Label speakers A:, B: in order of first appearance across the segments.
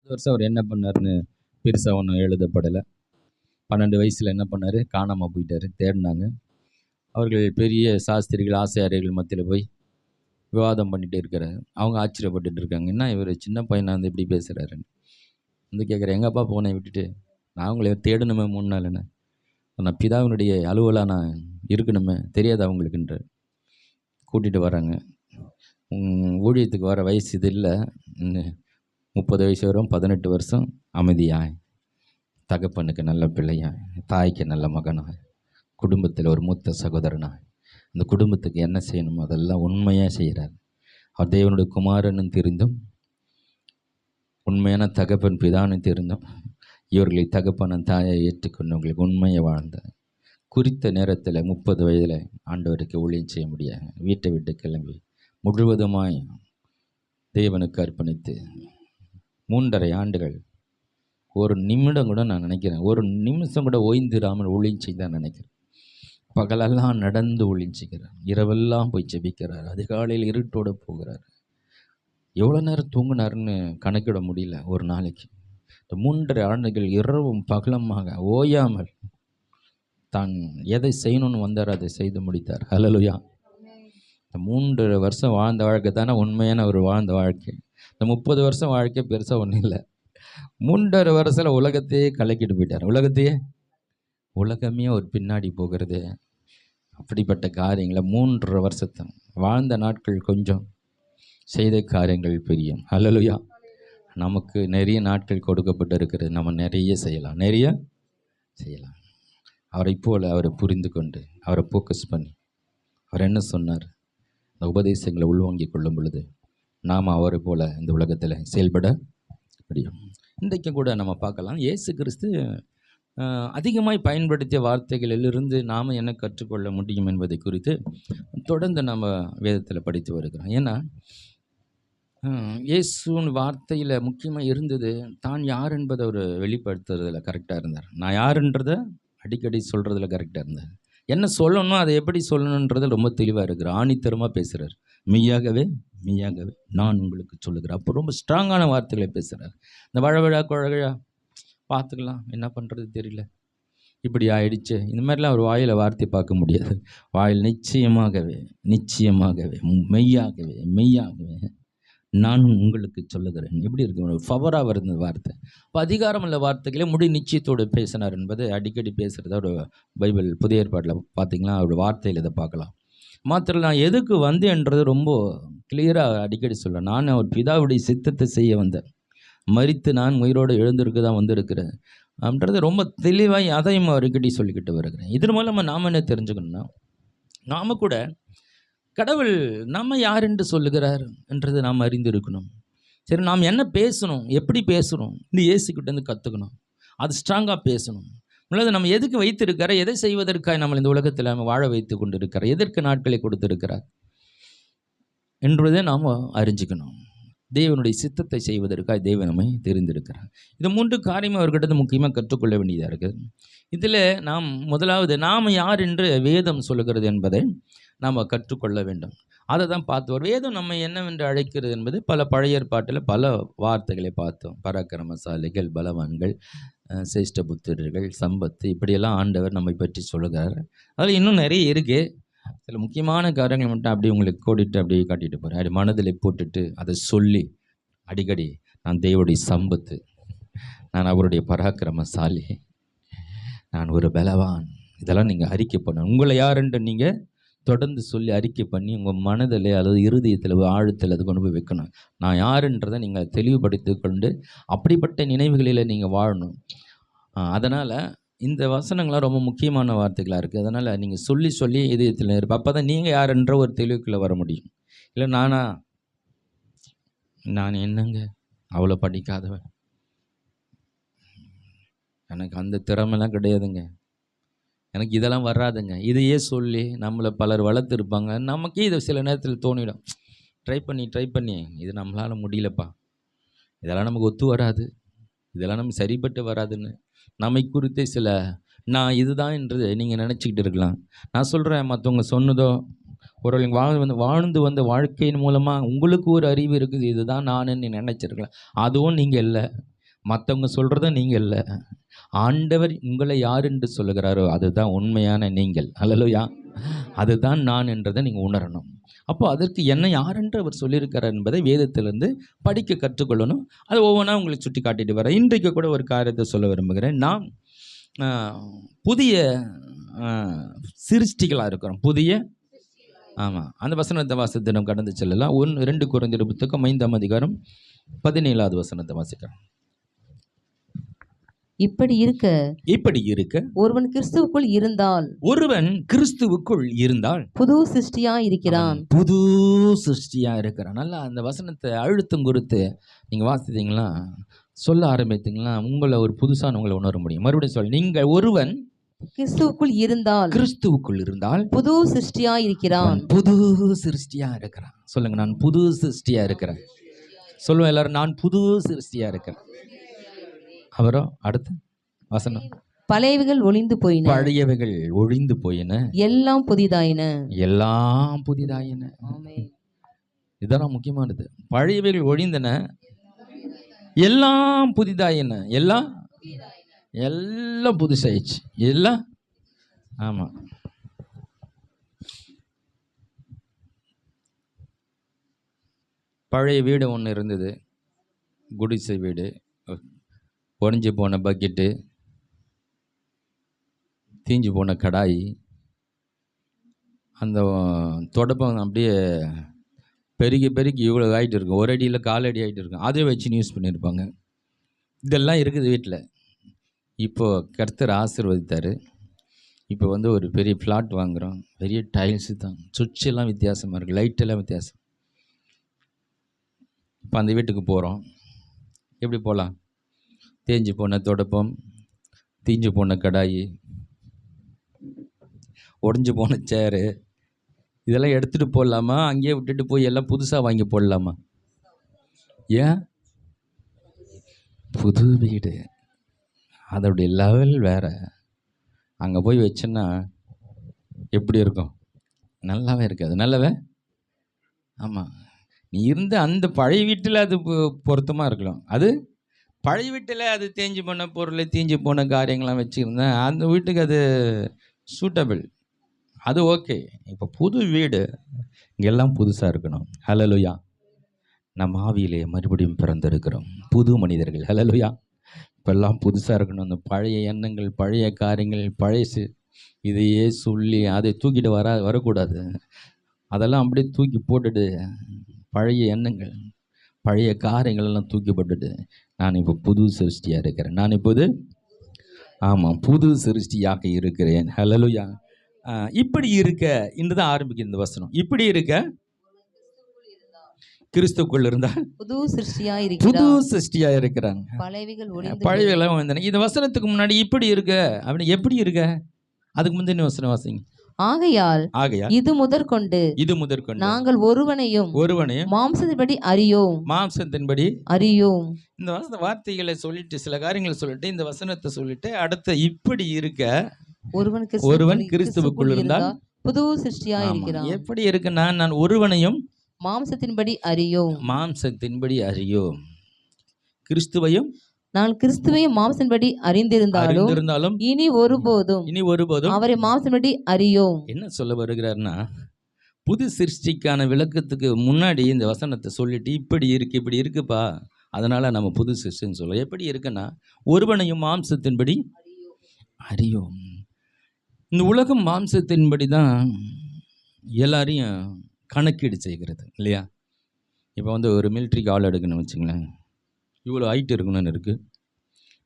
A: வருஷம் அவர் என்ன பண்ணாருன்னு பெருசாக ஒன்றும் எழுதப்படலை. 12 வயசில் என்ன பண்ணார், காணாமல் போயிட்டார். தேடினாங்க. அவர்கள் பெரிய சாஸ்திரிகள் ஆசாரியர்கள் மத்தியில் போய் விவாதம் பண்ணிகிட்டே இருக்கிறாரு. அவங்க ஆச்சரியப்பட்டுட்டு இருக்காங்க, என்ன இவர் சின்ன பையனாக வந்து இப்படி பேசுகிறாருன்னு. வந்து கேட்குறேன், எங்கப்பா போனை விட்டுட்டு? நான் அவங்கள தேடணுமே 3 நாள், என்ன நான் பிதாவினுடைய அலுவலாக நான் இருக்கணுமே, தெரியாது அவங்களுக்குன்ற. கூட்டிகிட்டு வராங்க. ஊழியத்துக்கு வர வயசு இது இல்லை, 30 வயசு வரும், 18 வருஷம் அமைதியாய், தகப்பனுக்கு நல்ல பிள்ளையாய், தாய்க்கு நல்ல மகனாய், குடும்பத்தில் ஒரு மூத்த சகோதரனாய், அந்த குடும்பத்துக்கு என்ன செய்யணுமோ அதெல்லாம் உண்மையாக செய்கிறார். அவர் தேவனுடைய குமாரனும் தெரிந்தும், உண்மையான தகப்பன் பிதான்னு தெரிந்தும், இவர்களை தகப்பன தாயை ஏற்றுக்கொண்டு உங்களுக்கு உண்மையை வாழ்ந்தார். குறித்த நேரத்தில் 30 வயதில் ஆண்டவருக்கு ஊழியம் செய்ய முடியாது. வீட்டை விட்டு கிளம்பி முழுவதுமாய் தேவனுக்கு அர்ப்பணித்து 3.5 ஆண்டுகள் ஒரு நிமிடம் கூட நான் நினைக்கிறேன், ஒரு நிமிஷம் கூட ஓய்ந்திராமல் ஊழியம் செய்தான் நினைக்கிறேன். பகலெல்லாம் நடந்து ஊழியம் செய்கிறார், இரவெல்லாம் போய் ஜெபிக்கிறார், அதிகாலையில் இருட்டோடு போகிறார். எவ்வளோ நேரம் தூங்கினார்னு கணக்கிட முடியல ஒரு நாளைக்கு. இந்த 3.5 ஆண்டுகள் இரவும் பகலமாக ஓயாமல் தான் எதை செய்யணும்னு வந்தார் அதை செய்து முடித்தார். ஹல்லேலூயா. இந்த 3 வருஷம் வாழ்ந்த வாழ்க்கை தானே உண்மையான ஒரு வாழ்ந்த வாழ்க்கை. இந்த 30 வருஷம் வாழ்க்கை பெருசாக ஒன்றும் இல்லை. 3.5 வருஷத்தில் உலகத்தையே கலக்கிட்டு போயிட்டார். உலகமே ஒரு பின்னாடி போகிறது. அப்படிப்பட்ட காரியங்களை 3.5 வருஷத்தை வாழ்ந்த நாட்கள் கொஞ்சம், செய்த காரியங்கள் பெரிய. ஹல்லேலூயா. நமக்கு நிறைய நாட்கள் கொடுக்கப்பட்டு இருக்கிறது. நம்ம நிறைய செய்யலாம். அவரை போல் அவரை புரிந்து கொண்டு அவரை ஃபோக்கஸ் பண்ணி அவர் என்ன சொன்னார், அந்த உபதேசங்களை உள்வாங்கி கொள்ளும் பொழுது நாம் அவரை போல் இந்த உலகத்தில் செயல்பட முடியும். இன்றைக்கு கூட நம்ம பார்க்கலாம், இயேசு கிறிஸ்து அதிகமாய் பயன்படுத்திய வார்த்தைகளிலிருந்து நாம் என்ன கற்றுக்கொள்ள முடியும் என்பதை குறித்து தொடர்ந்து நம்ம வேதத்தில் படித்து வருகிறோம். ஏன்னா இயேசுவின் வார்த்தையில் முக்கியமாக இருந்தது தான் யார் என்பதை அவர் வெளிப்படுத்துறதுல கரெக்டாக இருந்தார். நான் யாருன்றதை அடிக்கடி சொல்கிறதுல கரெக்டாக இருந்தார். என்ன சொல்லணும், அதை எப்படி சொல்லணுன்றது ரொம்ப தெளிவாக இருக்கிறார். ஆணித்தரமாக பேசுகிறார். மெய்யாகவே நான் உங்களுக்கு சொல்லுகிறேன். அப்போ ரொம்ப ஸ்ட்ராங்கான வார்த்தைகளை பேசுகிறார். இந்த வழவிழா குழகழா பார்த்துக்கலாம், என்ன பண்ணுறது தெரியல, இப்படி ஆயிடுச்சு, இந்த மாதிரிலாம் ஒரு வாயில் வார்த்தை பார்க்க முடியாது. வாயில் நிச்சயமாகவே மெய்யாகவே நான் உங்களுக்கு சொல்லுகிறேன். எப்படி இருக்கு, ஒரு பவராக வருது வார்த்தை. இப்போ அதிகாரம் உள்ள வார்த்தைகளே முடி நிச்சயத்தோடு பேசினார் என்பது அடிக்கடி பேசுகிறத ஒரு பைபிள் புதிய ஏற்பாட்டில் பார்த்திங்கன்னா அவருடைய வார்த்தையில் இதை பார்க்கலாம். மாத்திரம் நான் எதுக்கு வந்தேன்றது ரொம்ப கிளியராக அடிக்கடி சொல்கிறேன். நான் அவர் பிதாவுடைய சித்தத்தை செய்ய வந்தேன், மரித்து நான் உயிரோடு எழுந்திருக்கு தான் வந்திருக்கிறேன் அப்படின்றது ரொம்ப தெளிவாக அதையும் அடிக்கடி சொல்லிக்கிட்டு வருகிறேன். இதன் மூலமாக நாம் என்ன தெரிஞ்சுக்கணும்னா, நாம் கூட கடவுள் நம்ம யார் என்று சொல்லுகிறார் என்றது நாம் அறிந்திருக்கணும். சரி, நாம் என்ன பேசணும், எப்படி பேசணும், இந்த இயேசுக்கிட்டேருந்து கற்றுக்கணும். அது ஸ்ட்ராங்காக பேசணும். அல்லது நம்ம எதுக்கு வைத்திருக்கிற, எதை செய்வதற்காக நம்ம இந்த உலகத்தில் நம்ம வாழ வைத்து கொண்டு இருக்கிறார், எதற்கு நாட்களை கொடுத்திருக்கிறார் என்பதை நாம் அறிஞ்சிக்கணும். தேவனுடைய சித்தத்தை செய்வதற்காக தேவன் நம்மை தெரிந்திருக்கிறார். இது 3 காரியமும் அவர்கிட்ட முக்கியமாக கற்றுக்கொள்ள வேண்டியதாக இருக்குது. இதில் நாம் முதலாவது நாம் யார் என்று வேதம் சொல்லுகிறது என்பதை நாம் கற்றுக்கொள்ள வேண்டும். அதை தான் பார்த்தோம். வேதம் நம்ம என்னவென்று அழைக்கிறது என்பது பல பழைய ஏற்பாட்டில் பல வார்த்தைகளை பார்த்தோம். பராக்கிரமசாலிகள், பலவான்கள், சிரேஷ்ட புத்திரர்கள், சம்பத்து, இப்படியெல்லாம் ஆண்டவர் நம்மை பற்றி சொல்லுகிறார். அதில் இன்னும் நிறைய இருக்குது. சில முக்கியமான காரியங்கள் மட்டும் அப்படி உங்களுக்கு கோடிட்டு அப்படியே காட்டிட்டு போகிறேன். அப்படி மனதில் போட்டுட்டு அதை சொல்லி அடிக்கடி நான் தேவனுடைய சம்பத்து, நான் அவருடைய பராக்கிரமசாலி, நான் ஒரு பலவான், இதெல்லாம் நீங்கள் அறிக்கை பண்ணணும். உங்களை யாருன்ற நீங்கள் தொடர்ந்து சொல்லி அறிக்கை பண்ணி உங்கள் மனதில் அல்லது இருதயத்தில் ஆழத்தில் அது கொண்டு போய் வைக்கணும். நான் யாருன்றதை நீங்கள் தெளிவுபடுத்தி கொண்டு அப்படிப்பட்ட நினைவுகளில் நீங்கள் வாழணும். அதனால் இந்த வசனங்கள்லாம் ரொம்ப முக்கியமான வார்த்தைகளாக இருக்குது. அதனால் நீங்கள் சொல்லி இதயத்தில் இருப்ப, அப்போ தான் நீங்கள் யாருன்ற ஒரு தெளிவுக்குள்ளே வர முடியும். இல்லை நான் என்னங்க அவ்வளோ படிக்காதவன், எனக்கு அந்த திறமைலாம் கிடையாதுங்க, எனக்கு இதெல்லாம் வராதுங்க, இதையே சொல்லி நம்மளை பலர் வளர்த்துருப்பாங்க. நமக்கே இது சில நேரத்தில் தோணிடும், ட்ரை பண்ணி இது நம்மளால் முடியலப்பா, இதெல்லாம் நமக்கு ஒத்து வராது, இதெல்லாம் நமக்கு சரிப்பட்டு வராதுன்னு நம்மை குறித்து சில நான் இதுதான் என்று நீங்கள் நினச்சிக்கிட்டு இருக்கலாம். நான் சொல்கிறேன், மற்றவங்க சொன்னதோ ஒரு வாழ்ந்து வந்த வாழ்க்கையின் மூலமாக உங்களுக்கு ஒரு அறிவு இருக்குது, இதுதான் நான் நினச்சிருக்கலாம். அதுவும் நீங்கள் இல்லை, மற்றவங்க சொல்கிறத நீங்கள் இல்லை. ஆண்டவர் உங்களை யார் என்று சொல்லுகிறாரோ அதுதான் உண்மையான நீங்கள். அல்லேலூயா. அதுதான் நான் என்றதை நீங்கள் உணரணும். அப்போ அதற்கு என்ன யார் என்று அவர் சொல்லியிருக்கிறார் என்பதை வேதத்திலிருந்து படிக்க கற்றுக்கொள்ளணும். அது ஒவ்வொன்றா உங்களுக்கு சுட்டி காட்டிட்டு வரேன். இன்றைக்கு கூட ஒரு காரியத்தை சொல்ல விரும்புகிறேன். நாம் புதிய சிருஷ்டிகளாக இருக்கிறோம். புதிய ஆமாம், அந்த வசனத்தை வாசித்து நாம் கடந்து செல்லலாம். 2 கொரிந்தியர் புத்தகம் 5ஆம் அதிகாரம் 17வது வசனத்தை வாசிக்கிறோம்.
B: இப்படி இருக்க ஒருவன் கிறிஸ்துவுக்குள் இருந்தால் புது சிருஷ்டியா இருக்கிறான்.
A: புது சிருஷ்டியா இருக்கிறான். நல்லா அந்த வசனத்தை அழுத்தம் கொடுத்து நீங்க வாசித்தீங்களா, சொல்ல ஆரம்பித்தீங்களா, உங்களை ஒரு புதுசான உங்களை உணர முடியும். மறுபடியும் சொல்ல, நீங்கள் ஒருவன்
B: கிறிஸ்துவுக்குள்
A: இருந்தால்
B: புது சிருஷ்டியா இருக்கிறான்.
A: புது சிருஷ்டியா இருக்கிறான். சொல்லுங்க, நான் புது சிருஷ்டியா இருக்கிறேன். சொல்லுவேன் எல்லாரும், நான் புது சிருஷ்டியா இருக்கிறேன். அப்புறம் அடுத்த வசனம்,
B: பழையவைகள் ஒழிந்து போயின, எல்லாம் புதிதாயின.
A: இதெல்லாம் முக்கியமானது. பழையவைகள் ஒழிந்தன, எல்லாம் புதிதாயின. எல்லாம் புதுசாயிடுச்சு. எல்லாம் ஆமா. பழைய வீடு ஒன்று இருந்தது, குடிசை வீடு, உடஞ்சி போன பக்கெட்டு, தீஞ்சு போன கடாய், அந்த தொடப்பம் அப்படியே பெருகி இவ்வளோ ஆகிட்டு இருக்கும். ஒரு அடியில் 4 அடி ஆகிட்டு இருக்கும். அதை வச்சு யூஸ் பண்ணியிருப்பாங்க. இதெல்லாம் இருக்குது வீட்டில். இப்போது கர்த்தர் ஆசீர்வதித்தார். இப்போ ஒரு பெரிய ஃப்ளாட் வாங்குகிறோம். பெரிய டைல்ஸு தான், சுவிட்செல்லாம் வித்தியாசமாக இருக்குது, லைட்டெல்லாம் வித்தியாசம். இப்போ அந்த வீட்டுக்கு போகிறோம். எப்படி போகலாம்? தேஞ்சு போன தொடப்பம், தீஞ்சு போன கடாய், உடஞ்சி போன சேரு, இதெல்லாம் எடுத்துகிட்டு போடலாமா? அங்கேயே விட்டுட்டு போய் எல்லாம் புதுசாக வாங்கி போடலாமா? ஏன்? புது வீடு, அதோடைய லெவல் வேறு. அங்கே போய் வச்சோன்னா எப்படி இருக்கும்? நல்லாவே இருக்காது. நல்லாவே ஆமாம். நீ இருந்த அந்த பழைய வீட்டில் அது பொருத்தமாக இருக்கலாம். அது பழைய வீட்டில் அது தேஞ்சு போன பொருள், தீஞ்சு போன காரியங்கள்லாம் வச்சுருந்தேன். அந்த வீட்டுக்கு அது சூட்டபிள், அது ஓகே. இப்போ புது வீடு, இங்கெல்லாம் புதுசாக இருக்கணும். ஹல்லேலூயா. நம்ம ஆவியிலே மறுபடியும் பிறந்திருக்கிறோம், புது மனிதர்கள். ஹல்லேலூயா. இப்போல்லாம் புதுசாக இருக்கணும். அந்த பழைய எண்ணங்கள், பழைய காரியங்கள், பழைய இதையே சொல்லி அதை தூக்கிட்டு வரக்கூடாது. அதெல்லாம் அப்படியே தூக்கி போட்டுட்டு, பழைய எண்ணங்கள், பழைய காரியங்கள் எல்லாம் தூக்கி போட்டுட்டு, நான் இப்போ புது சிருஷ்டியாக இருக்கிறேன். நான் இப்போது ஆமாம், புது சிருஷ்டியாக இருக்கிறேன். ஹல்லேலூயா. இப்படி இருக்க இன்று தான் ஆரம்பிக்குது இந்த வசனம். இப்படி இருக்க கிறிஸ்துக்குள் இருந்தால் புது சிருஷ்டியா இருக்கிறாங்க. பழையவைகள் ஒழிந்தன. இந்த வசனத்துக்கு முன்னாடி இப்படி இருக்க அப்படின்னு எப்படி இருக்க, அதுக்கு முந்தின வசனம் வாசிங்க.
B: ஆகையால் இது முதற்கொண்டு நாங்கள் ஒருவனையும் மாம்சத்தின்படி அறியோம்.
A: இந்த வார்த்தைகளை சொல்லிட்டு, சில காரியங்களை சொல்லிட்டு, இந்த வசனத்தை சொல்லிட்டு, அடுத்த இப்படி இருக்க ஒருவன் கிறிஸ்துவுக்குள் இருந்தால்
B: புது சிருஷ்டியா இருக்கிறான்.
A: எப்படி இருக்குன்னா, நான் ஒருவனையும்
B: மாம்சத்தின்படி
A: அறியோம். கிறிஸ்துவையும்
B: நான் கிறிஸ்துவையும் மாம்சத்தின்படி அறிந்திருந்தாலும் இனி ஒருபோதும் அவரை மாம்சத்தின்படி அறியோம்.
A: என்ன சொல்ல வருகிறார்னா, புது சிருஷ்டிக்கான விளக்கத்துக்கு முன்னாடி இந்த வசனத்தை சொல்லிட்டு, இப்படி இருக்குப்பா, அதனால நம்ம புது சிருஷ்டின்னு சொல்லுவோம். எப்படி இருக்குன்னா, ஒருவனையும் மாம்சத்தின்படி அறியோம். இந்த உலகம் மாம்சத்தின்படி தான் எல்லாரையும் கணக்கீடு செய்கிறது இல்லையா? இப்போ ஒரு மிலிட்ரிக்கு ஆள் எடுக்கணும்னு வச்சுங்களேன், இவ்வளோ ஹைட் இருக்கணும்னு இருக்குது,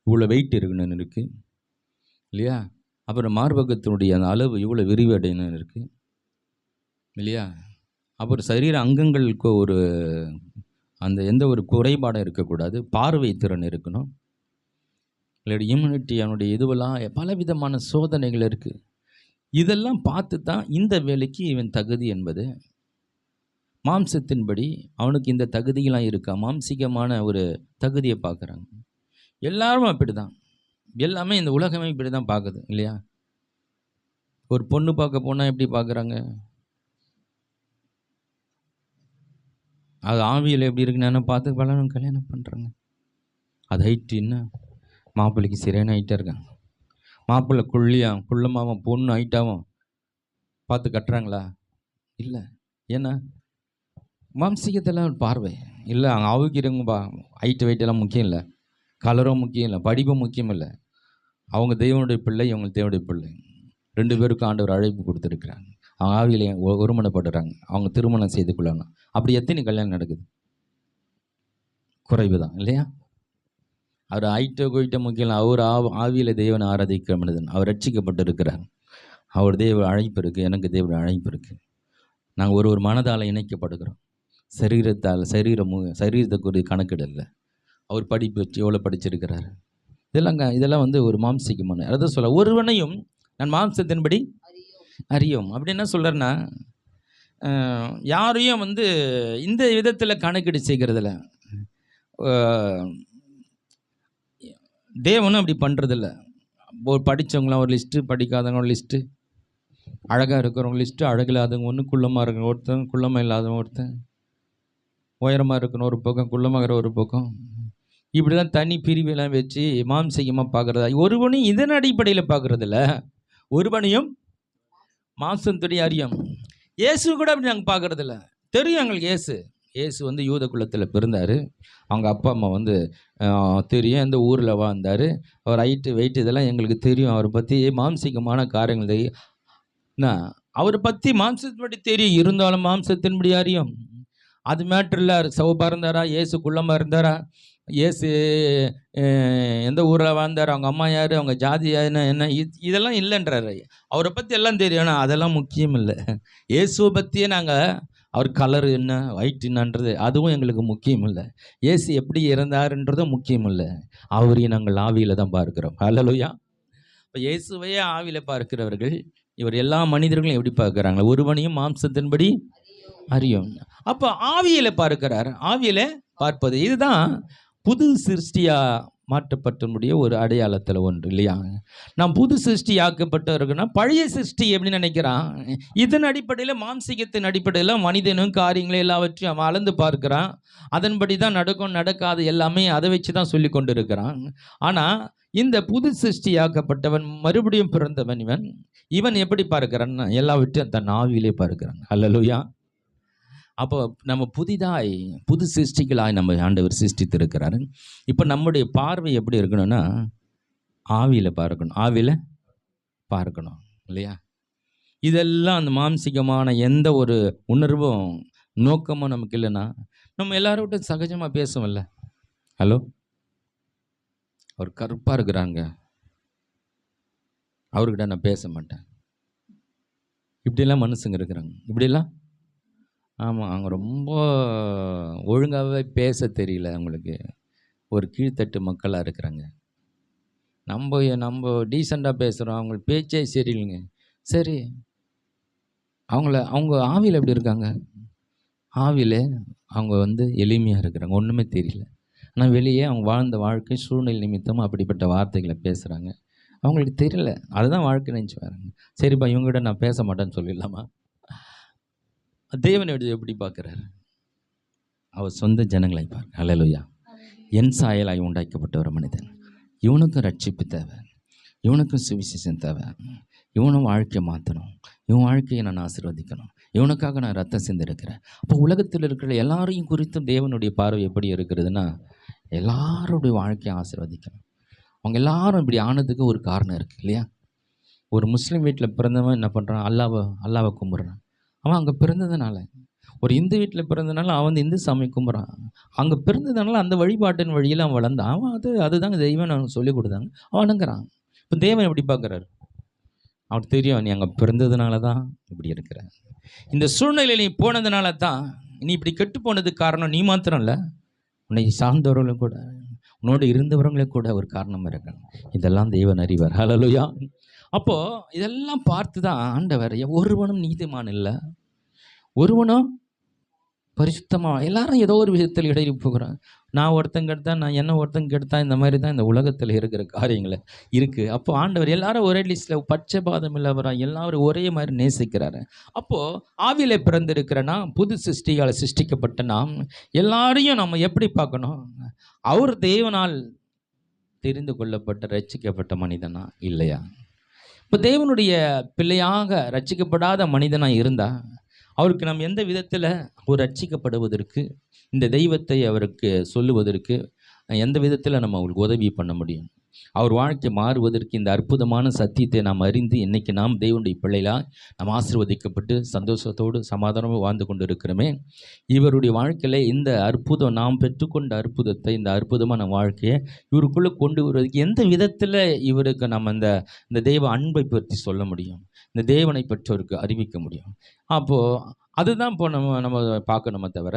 A: இவ்வளோ வெயிட் இருக்கணும்னு இருக்குது இல்லையா? அப்புறம் மார்பகத்தினுடைய அந்த அளவு இவ்வளோ விரிவடையணும்னு இருக்குது இல்லையா? அப்புறம் சரீர அங்கங்களுக்கு அந்த எந்த ஒரு குறைபாடும் இருக்கக்கூடாது, பார்வை திறன் இருக்கணும், இல்லாட்டி இம்யூனிட்டி, அவனுடைய இதுவெல்லாம் பலவிதமான சோதனைகள் இருக்குது. இதெல்லாம் பார்த்து தான் இந்த வேலைக்கு இவன் தகுதி என்பது. மாம்சத்தின்படி அவனுக்கு இந்த தகுதியெல்லாம் இருக்கா, மாம்சிகமான ஒரு தகுதியை பார்க்குறாங்க. எல்லாரும் அப்படி தான், எல்லாமே இந்த உலகமே இப்படி தான் பார்க்குது இல்லையா? ஒரு பொண்ணு பார்க்க போனால் எப்படி பார்க்குறாங்க, அது ஆவியில் எப்படி இருக்குன்னு பார்த்து பலனும் கல்யாணம் பண்ணுறாங்க. அது ஹைட்டுன்னா மாப்பிள்ளைக்கு சரியான ஹைட்டாக இருக்கான், மாப்பிள்ளை குள்ளமாவும் பொண்ணு ஹைட்டாகவும் பார்த்து கட்டுறாங்களா? இல்லை. ஏன்னா மாம்சீகத்தெல்லாம் பார்வை இல்லை. அங்கே ஆவிக்கிறவங்கப்பா ஹைட்டு வெயிட்டெல்லாம் முக்கியம் இல்லை, கலரும் முக்கியம் இல்லை, படிப்பும் முக்கியம் இல்லை. அவங்க தெய்வனுடைய பிள்ளை, இவங்க தேவனுடைய பிள்ளை. 2 பேருக்கும் ஆண்டவர் அழைப்பு கொடுத்துருக்குறாங்க. அவங்க ஆவியில் ஒருமனப்படுறாங்க, அவங்க திருமணம் செய்து கொள்ளணும். அப்படி எத்தனை கல்யாணம் நடக்குது? குறைவு தான் இல்லையா? அவர் ஹைட்டோ கோயிட்டோ முக்கியம் இல்லை. அவர் ஆவியில் தேவனை ஆராதிக்கிற மனிதன், அவர் ரட்சிக்கப்பட்டு இருக்கிறார். அவர் தேவ அழைப்பு இருக்குது, எனக்கு தேவ அழைப்பு இருக்குது. நாங்கள் ஒரு மனதால் இணைக்கப்படுகிறோம். சரீரத்தால் சரீரத்துக்கு ஒரு கணக்கிட இல்லை. அவர் படிப்பு வச்சு எவ்வளோ படிச்சிருக்கிறார், இதெல்லாம் வந்து ஒரு மாம்சிகமான. அதான் சொல்ல, ஒருவனையும் நான் மாம்சத்தின்படி அறியும். அப்படி என்ன சொல்கிறேன்னா, யாரையும் வந்து இந்த விதத்தில் கணக்கீடு செய்கிறதில்ல. தேவனும் அப்படி பண்ணுறதில்ல. ஒரு படித்தவங்களாம் ஒரு லிஸ்ட்டு, படிக்காதவங்க ஒரு லிஸ்ட்டு, அழகாக இருக்கிறவங்க லிஸ்ட்டு, அழகில்லாதவங்க ஒன்று, குள்ளமாக இருக்கிற ஒருத்தன், குள்ளமாக இல்லாதவங்க ஒருத்தன், உயரமாக இருக்கணும் ஒரு பக்கம், குள்ளமாகிற ஒரு பக்கம், இப்படி தான் தனி பிரிவெல்லாம் வச்சு மாம்சீகமாக பார்க்குறதா. ஒருவனையும் இதன் அடிப்படையில் பார்க்குறதில்ல, ஒருவனையும் மாம்சத்துடைய அறியும். இயேசு கூட அப்படி நாங்கள் பார்க்குறதில்ல. தெரியும் எங்களுக்கு இயேசு வந்து யூத குலத்தில் பிறந்தார். அவங்க அப்பா அம்மா வந்து தெரியும், எந்த ஊரில் வாழ்ந்தார், அவர் ஹைட்டு வெயிட் இதெல்லாம் எங்களுக்கு தெரியும். அவரை பற்றி மாம்சீகமான காரியங்கள் தெரியும். அவரை பற்றி மாம்சத்தின்படி தெரியும், இருந்தாலும் மாம்சத்தின்படி அறியும். அது மேட்ரு இல்லை. சவுப்பாக இருந்தாரா, இயேசு குள்ளமாக இருந்தாரா, இயேசு எந்த ஊரில் வாழ்ந்தார், அவங்க அம்மா யார், அவங்க ஜாதி என்ன, இதெல்லாம் இல்லைன்றாரு. அவரை பற்றி எல்லாம் தெரியும், ஆனால் அதெல்லாம் முக்கியம் இல்லை. இயேசுவை பற்றியே நாங்கள் அவர் கலர் என்ன, ஒயிட் என்னன்றது அதுவும் எங்களுக்கு முக்கியம் இல்லை. இயேசு எப்படி இருந்தாருன்றதும் முக்கியம் இல்லை. அவரையும் நாங்கள் ஆவியில் தான் பார்க்கிறோம். அல்லேலூயா. இப்போ இயேசுவையே ஆவியில் பார்க்கிறவர்கள் இவர் எல்லா மனிதர்களும் எப்படி பார்க்குறாங்க? ஒருவனையும் மாம்சத்தின்படி அறியும். அப்போ ஆவியில் பார்க்கிறார். ஆவியில் பார்ப்பது இதுதான் புது சிருஷ்டியாக மாற்றப்பட்டனுடைய ஒரு அடையாளத்தில் ஒன்று இல்லையா? நான் புது சிருஷ்டி ஆக்கப்பட்டிருக்குன்னா பழைய சிருஷ்டி எப்படின்னு நினைக்கிறான். இதன் அடிப்படையில், மாம்சீகத்தின் அடிப்படையில் மனிதனும் காரியங்களை எல்லாவற்றையும் அவன் அளந்து பார்க்குறான். அதன்படி தான் நடக்கும், நடக்காது எல்லாமே அதை வச்சு தான் சொல்லி கொண்டு இருக்கிறான். ஆனால் இந்த புது சிருஷ்டி ஆக்கப்பட்டவன், மறுபடியும் பிறந்தவன், இவன் எப்படி பார்க்கிறான்னா எல்லாவற்றையும் தன் ஆவியிலே பார்க்கிறான். அல்லேலூயா. அப்போ நம்ம புது சிருஷ்டிகளாய் நம்ம ஆண்டவர் சிருஷ்டித்திருக்கிறாரு. இப்போ நம்முடைய பார்வை எப்படி இருக்கணும்னா ஆவியில் பார்க்கணும் இல்லையா? இதெல்லாம் அந்த மாம்சீகமான எந்த ஒரு உணர்வும் நோக்கமும் நமக்கு இல்லைன்னா நம்ம எல்லாரோட சகஜமாக பேசுவோம்ல. ஹலோ, அவர் கருப்பாக இருக்கிறாங்க, அவர்கிட்ட நான் பேச மாட்டேன், இப்படியெல்லாம் மனுஷங்க இருக்கிறாங்க. இப்படியெல்லாம் ஆமாம், அவங்க ரொம்ப ஒழுங்காகவே பேச தெரியல, அவங்களுக்கு ஒரு கீழ்த்தட்டு மக்களாக இருக்கிறாங்க. நம்ம டீசெண்டாக பேசுகிறோம், அவங்களுக்கு பேச்சே சரியில்லைங்க. சரி, அவங்க ஆவியில் எப்படி இருக்காங்க? ஆவியில் அவங்க வந்து எளிமையாக இருக்கிறாங்க, ஒன்றுமே தெரியல. ஆனால் வெளியே அவங்க வாழ்ந்த வாழ்க்கை சூழ்நிலை நிமித்தமாக அப்படிப்பட்ட வார்த்தைகளை பேசுகிறாங்க, அவங்களுக்கு தெரியல. அதுதான் வாழ்க்கை நினச்சி வராங்க. சரிப்பா, இவங்ககிட்ட நான் பேச மாட்டேன்னு சொல்லிடலாமா? தேவன் எப்படி பார்க்குறாரு? அவர் சொந்த ஜனங்களை பார்க்க. அல்லேலூயா. என் சாயலாய் உண்டாக்கப்பட்ட ஒரு மனிதன், இவனுக்கும் ரட்சிப்பு தேவை, இவனுக்கும் சுவிசேஷம் தேவை, இவனும் வாழ்க்கையை மாற்றணும், இவன் வாழ்க்கையை நான் ஆசீர்வதிக்கணும், இவனுக்காக நான் ரத்தம் சிந்திருக்கிறேன். அப்போ உலகத்தில் இருக்கிற எல்லாரையும் குறித்தும் தேவனுடைய பார்வை எப்படி இருக்கிறதுனா எல்லாருடைய வாழ்க்கையை ஆசீர்வதிக்கணும். அவங்க எல்லாரும் இப்படி ஆனதுக்கு ஒரு காரணம் இருக்குது இல்லையா? ஒரு முஸ்லீம் வீட்டில் பிறந்தவன் என்ன பண்ணுறான்? அல்லாவை கும்பிட்றான். அவன் அங்கே பிறந்ததுனால. ஒரு இந்து வீட்டில் பிறந்ததுனால அவன் வந்து இந்து சாமி கும்பிட்றான். அங்கே பிறந்ததுனால அந்த வழிபாட்டின் வழியில் அவன் வளர்ந்தான். அவன் அதுதாங்க தெய்வம் அவனுக்கு சொல்லிக் கொடுத்தாங்க, அவன் வணங்குறான். இப்போ தேவன் எப்படி பார்க்குறாரு? அவனுக்கு தெரியும், நீ அங்கே பிறந்ததுனால தான் இப்படி இருக்கிற, இந்த சூழ்நிலையில் நீ போனதுனால தான் நீ இப்படி கெட்டு போனதுக்கு காரணம் நீ மாத்திரம் இல்லை, உன்னை சார்ந்தவர்களும் கூட, உன்னோடு இருந்தவர்களும் கூட ஒரு காரணமாக இருக்கணும். இதெல்லாம் தேவன் அறிவார். ஹல்லேலூயா. அப்போது இதெல்லாம் பார்த்து தான் ஆண்டவர் ஒருவனும் நீதிமான் இல்லை, ஒருவனும் பரிசுத்தமாக, எல்லாரும் ஏதோ ஒரு விதத்தில் இடையில் போகிறான். நான் ஒருத்தங்க எடுத்தேன், நான் என்ன ஒருத்தங்க எடுத்தேன், இந்த மாதிரி தான் இந்த உலகத்தில் இருக்கிற காரியங்களை இருக்குது. அப்போ ஆண்டவர் எல்லாரும் ஒரே லிஸ்ட்டில் பட்சபாதம் இல்லாதவராக எல்லாரும் ஒரே மாதிரி நேசிக்கிறாரு. அப்போது ஆவியில் பிறந்திருக்கிறனா, புது சிருஷ்டியால் சிருஷ்டிக்கப்பட்ட நாம் எல்லாரையும் நம்ம எப்படி பார்க்கணும்? அவர் தேவனால் தெரிந்து கொள்ளப்பட்ட ரட்சிக்கப்பட்ட மனிதனா இல்லையா? இப்போ தேவனுடைய பிள்ளையாக ரட்சிக்கப்படாத மனிதனாக இருந்தால் அவருக்கு நாம் எந்த விதத்தில் ஒரு ரட்சிக்கப்படுவதற்கு, இந்த தெய்வத்தை அவருக்கு சொல்லுவதற்கு எந்த விதத்தில் நம்ம அவங்களுக்கு உதவி பண்ண முடியும்? அவர் வாழ்க்கை மாறுவதற்கு இந்த அற்புதமான சத்தியத்தை நாம் அறிந்து இன்றைக்கி நாம் தேவனுடைய பிள்ளைகளாக நாம் ஆசீர்வதிக்கப்பட்டு சந்தோஷத்தோடு சமாதானமாக வாழ்ந்து கொண்டு இருக்கிறோமே, இவருடைய வாழ்க்கையில் இந்த அற்புதம், நாம் பெற்றுக்கொண்ட அற்புதத்தை, இந்த அற்புதமான வாழ்க்கையை இவருக்குள்ளே கொண்டு வருவதற்கு எந்த விதத்தில் இவருக்கு நம்ம இந்த தெய்வ அன்பை பற்றி சொல்ல முடியும், இந்த தேவனை பற்றவருக்கு அறிவிக்க முடியும்? அப்போது அதுதான் இப்போ நம்ம பார்க்கணுமே தவிர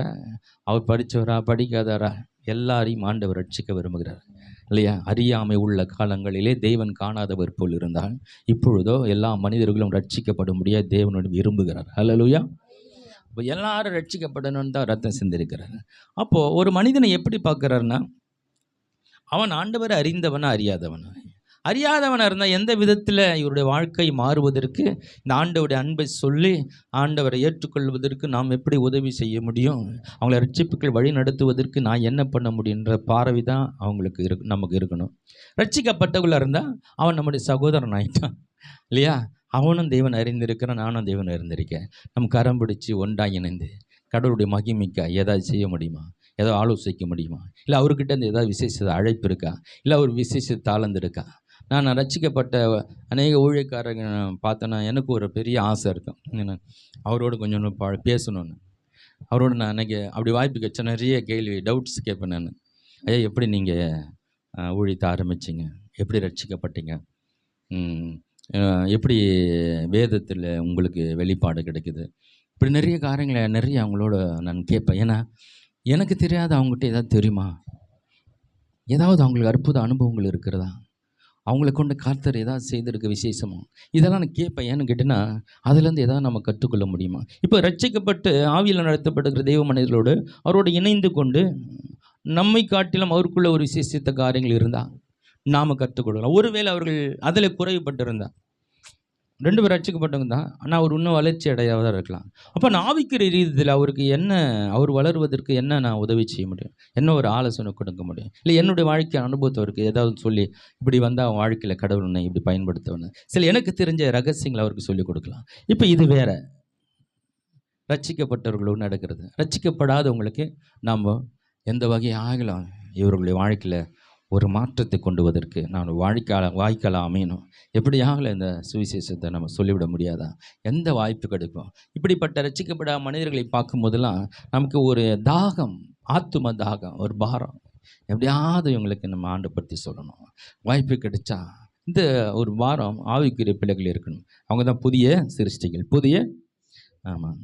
A: அவர் படித்தவரா படிக்காதாரா எல்லாரையும் ஆண்டவர் ரட்சிக்க விரும்புகிறார் இல்லையா? அறியாமை உள்ள காலங்களிலே தேவன் காணாதவர் போல் இருந்தால் இப்பொழுதோ எல்லா மனிதர்களும் ரட்சிக்கப்படும்படியாக தேவனோடு விரும்புகிறார். ஹல்லேலூயா. இப்போ எல்லாரும் ரட்சிக்கப்படணும்னு தான் ரத்தம் சிந்திருக்கிறார். அப்போது ஒரு மனிதனை எப்படி பார்க்குறாருன்னா, அவன் ஆண்டவரை அறிந்தவனா அறியாதவனா? அறியாதவனாக இருந்தால் எந்த விதத்தில் இவருடைய வாழ்க்கை மாறுவதற்கு, இந்த ஆண்டவருடைய அன்பை சொல்லி ஆண்டவரை ஏற்றுக்கொள்வதற்கு நாம் எப்படி உதவி செய்ய முடியும், அவங்கள ரட்சிப்புகள் வழி நடத்துவதற்கு நான் என்ன பண்ண முடியுன்ற பார்வை தான் அவங்களுக்கு நமக்கு இருக்கணும். ரட்சிக்கப்பட்டவர்களாக இருந்தால் அவன் நம்முடைய சகோதரன் ஆகிட்டான் இல்லையா? அவனும் தேவன் அறிந்திருக்கிறான், நானும் தேவன் அறிந்திருக்கேன். நம்ம கரம் பிடிச்சி ஒன்றாக இணைந்து கடவுளுடைய மகிமைக்கா ஏதாவது செய்ய முடியுமா? ஏதோ ஆலோசிக்க முடியுமா? இல்லை அவர்கிட்ட இருந்து ஏதாவது விசேஷ அழைப்பு இருக்கா? இல்லை அவர் விசேஷ தாளந்து இருக்கா? நான் ரட்சிக்கப்பட்ட அநேக ஊழியக்காரங்க பார்த்தேன்னா எனக்கு ஒரு பெரிய ஆசை இருக்கும், அவரோடு கொஞ்சம் பேசணுன்னு. அவரோடு நான் அன்றைக்கி அப்படி வாய்ப்பு கிடைச்சா நிறைய கேள்வி டவுட்ஸ் கேட்பேன் நான். ஐயா, எப்படி நீங்கள் ஊழியத்தை ஆரம்பிச்சிங்க? எப்படி ரட்சிக்கப்பட்டீங்க? எப்படி வேதத்தில் உங்களுக்கு வெளிப்பாடு கிடைக்குது? இப்படி நிறைய காரியங்களை நிறைய அவங்களோட நான் கேட்பேன். ஏன்னா எனக்கு தெரியாத அவங்ககிட்ட ஏதாவது தெரியுமா? ஏதாவது அவங்களுக்கு அற்புத அனுபவங்கள் இருக்கிறதா? அவங்களை கொண்டு கர்த்தர் ஏதாவது செய்திருக்க விசேஷமோ? இதெல்லாம் நான் கேட்பேன். ஏன்னு கேட்டேன்னா அதுலேருந்து ஏதாவது நம்ம கற்றுக்கொள்ள முடியுமா? இப்போ ரட்சிக்கப்பட்டு ஆவியில் நடத்தப்படுகிற தெய்வ மனிதர்களோடு அவரோடு இணைந்து கொண்டு நம்மை காட்டிலும் அவருக்குள்ள ஒரு விசேஷித்த காரியங்கள் இருந்தால் நாம் கற்றுக்கொள்ளலாம். ஒருவேளை அவர்கள் அதில் குறைவுபட்டிருந்தால், 2 பேர் ரட்சிக்கப்பட்டவங்க தான், ஆனால் அவர் இன்னும் வளர்ச்சி அடையாவதாக இருக்கலாம். அப்போ நான் ஆவிக்கிற ரீதியில் அவருக்கு என்ன, அவர் வளருவதற்கு என்ன நான் உதவி செய்ய முடியும், என்ன ஒரு ஆலோசனை கொடுக்க முடியும்? இல்லை என்னுடைய வாழ்க்கை அனுபவத்தை அவருக்கு ஏதாவது சொல்லி, இப்படி வந்தால் அவன் வாழ்க்கையில் கடவுள் உன்னை இப்படி பயன்படுத்தணும், சில எனக்கு தெரிஞ்ச ரகசியங்களை அவருக்கு சொல்லிக் கொடுக்கலாம். இப்போ இது வேற ரட்சிக்கப்பட்டவர்களோடு நடக்கிறது. ரட்சிக்கப்படாதவங்களுக்கு நாம் எந்த வகையாகலாம் இவர்களுடைய வாழ்க்கையில் ஒரு மாற்றத்தை கொண்டு வருவதற்கு நான் வாய்க்கால அமையணும். எப்படியாக இந்த சுவிசேஷத்தை நம்ம சொல்லிவிட முடியாதா? எந்த வாய்ப்பு கிடைக்கும்? இப்படிப்பட்ட ரட்சிக்கப்படாத மனிதர்களை பார்க்கும் போதெல்லாம் நமக்கு ஒரு தாகம், ஆத்தும தாகம், ஒரு பாரம், எப்படியாவது இவங்களுக்கு நம்ம ஆண்டை பற்றி சொல்லணும். வாய்ப்பு கிடைச்சா இந்த ஒரு பாரம் ஆவிக்குரிய பிள்ளைகள் இருக்கணும். அவங்க தான் புதிய சிருஷ்டிகள். புதிய ஆமாம்.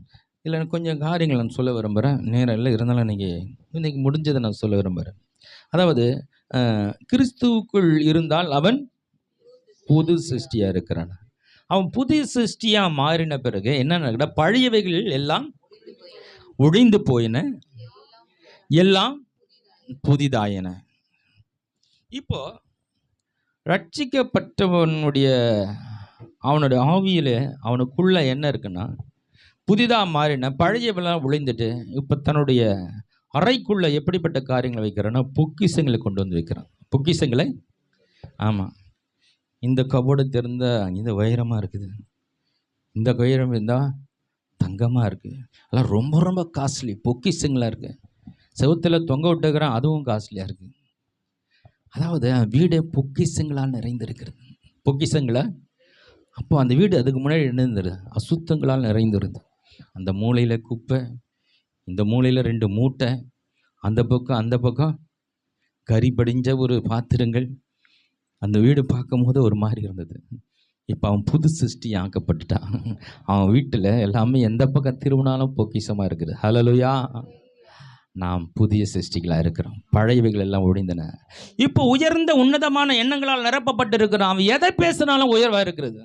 A: இல்லை கொஞ்சம் காரியங்கள் நான் சொல்ல விரும்புகிறேன். நேரம் இல்லை, இருந்தாலும் இன்றைக்கி முடிஞ்சதை நான் சொல்ல விரும்புகிறேன். அதாவது கிறிஸ்துவுக்குள் இருந்தால் அவன் புது சிருஷ்டியாக இருக்கிறான். அவன் புதிய சிருஷ்டியாக மாறின பிறகு என்ன நடக்குது? பழையவைகள் எல்லாம் ஒழிந்து போயின, எல்லாம் புதிதாயின. இப்போ ரட்சிக்கப்பட்டவனுடைய அவனுடைய ஆவியில் அவனுக்குள்ள என்ன இருக்குன்னா, புதிதாக மாறின பழையவெல்லாம் ஒழிந்துட்டு இப்போ தன்னுடைய அறைக்குள்ள எப்படிப்பட்ட காரியங்களை வைக்கிறான்னா, பொக்கிஷங்களை கொண்டு வந்து வைக்கிறான். பொக்கிஷங்களை, ஆமாம், இந்த கபோர்டு திறந்தால் இந்த வைரமாக இருக்குது, இந்த வைரம் இருந்தால் தங்கமாக இருக்குது, அதெல்லாம் ரொம்ப ரொம்ப காஸ்ட்லி பொக்கிஷங்களாக இருக்குது. செவுத்தில் தொங்க விட்டுக்கிறான், அதுவும் காஸ்ட்லியாக இருக்குது. அதாவது வீடே பொக்கிஷங்களால் நிறைந்திருக்கிறது. பொக்கிஷங்களை அப்போ அந்த வீடு அதுக்கு முன்னாடி இருந்தது அசுத்தங்களால் நிறைந்திருந்தது. அந்த மூலையில் குப்பை, இந்த மூலையில் 2 மூட்டை, அந்த பக்கம் கறி படிஞ்ச ஒரு பாத்திரங்கள். அந்த வீடு பார்க்கும் போது ஒரு மாதிரி இருந்தது. இப்போ அவன் புது சிருஷ்டி ஆக்கப்பட்டுட்டான். அவன் வீட்டில் எல்லாமே எந்த பக்கம் திரும்பினாலும் பொக்கிஷமாக இருக்குது. ஹல்லேலூயா. நாம் புதிய சிருஷ்டிகளாக இருக்கிறோம். பழையவைகள் எல்லாம் ஒழிந்தன. இப்போ உயர்ந்த உன்னதமான எண்ணங்களால் நிரப்பப்பட்டு இருக்கிறான். அவன் எதை பேசினாலும் உயர்வாக இருக்கிறது.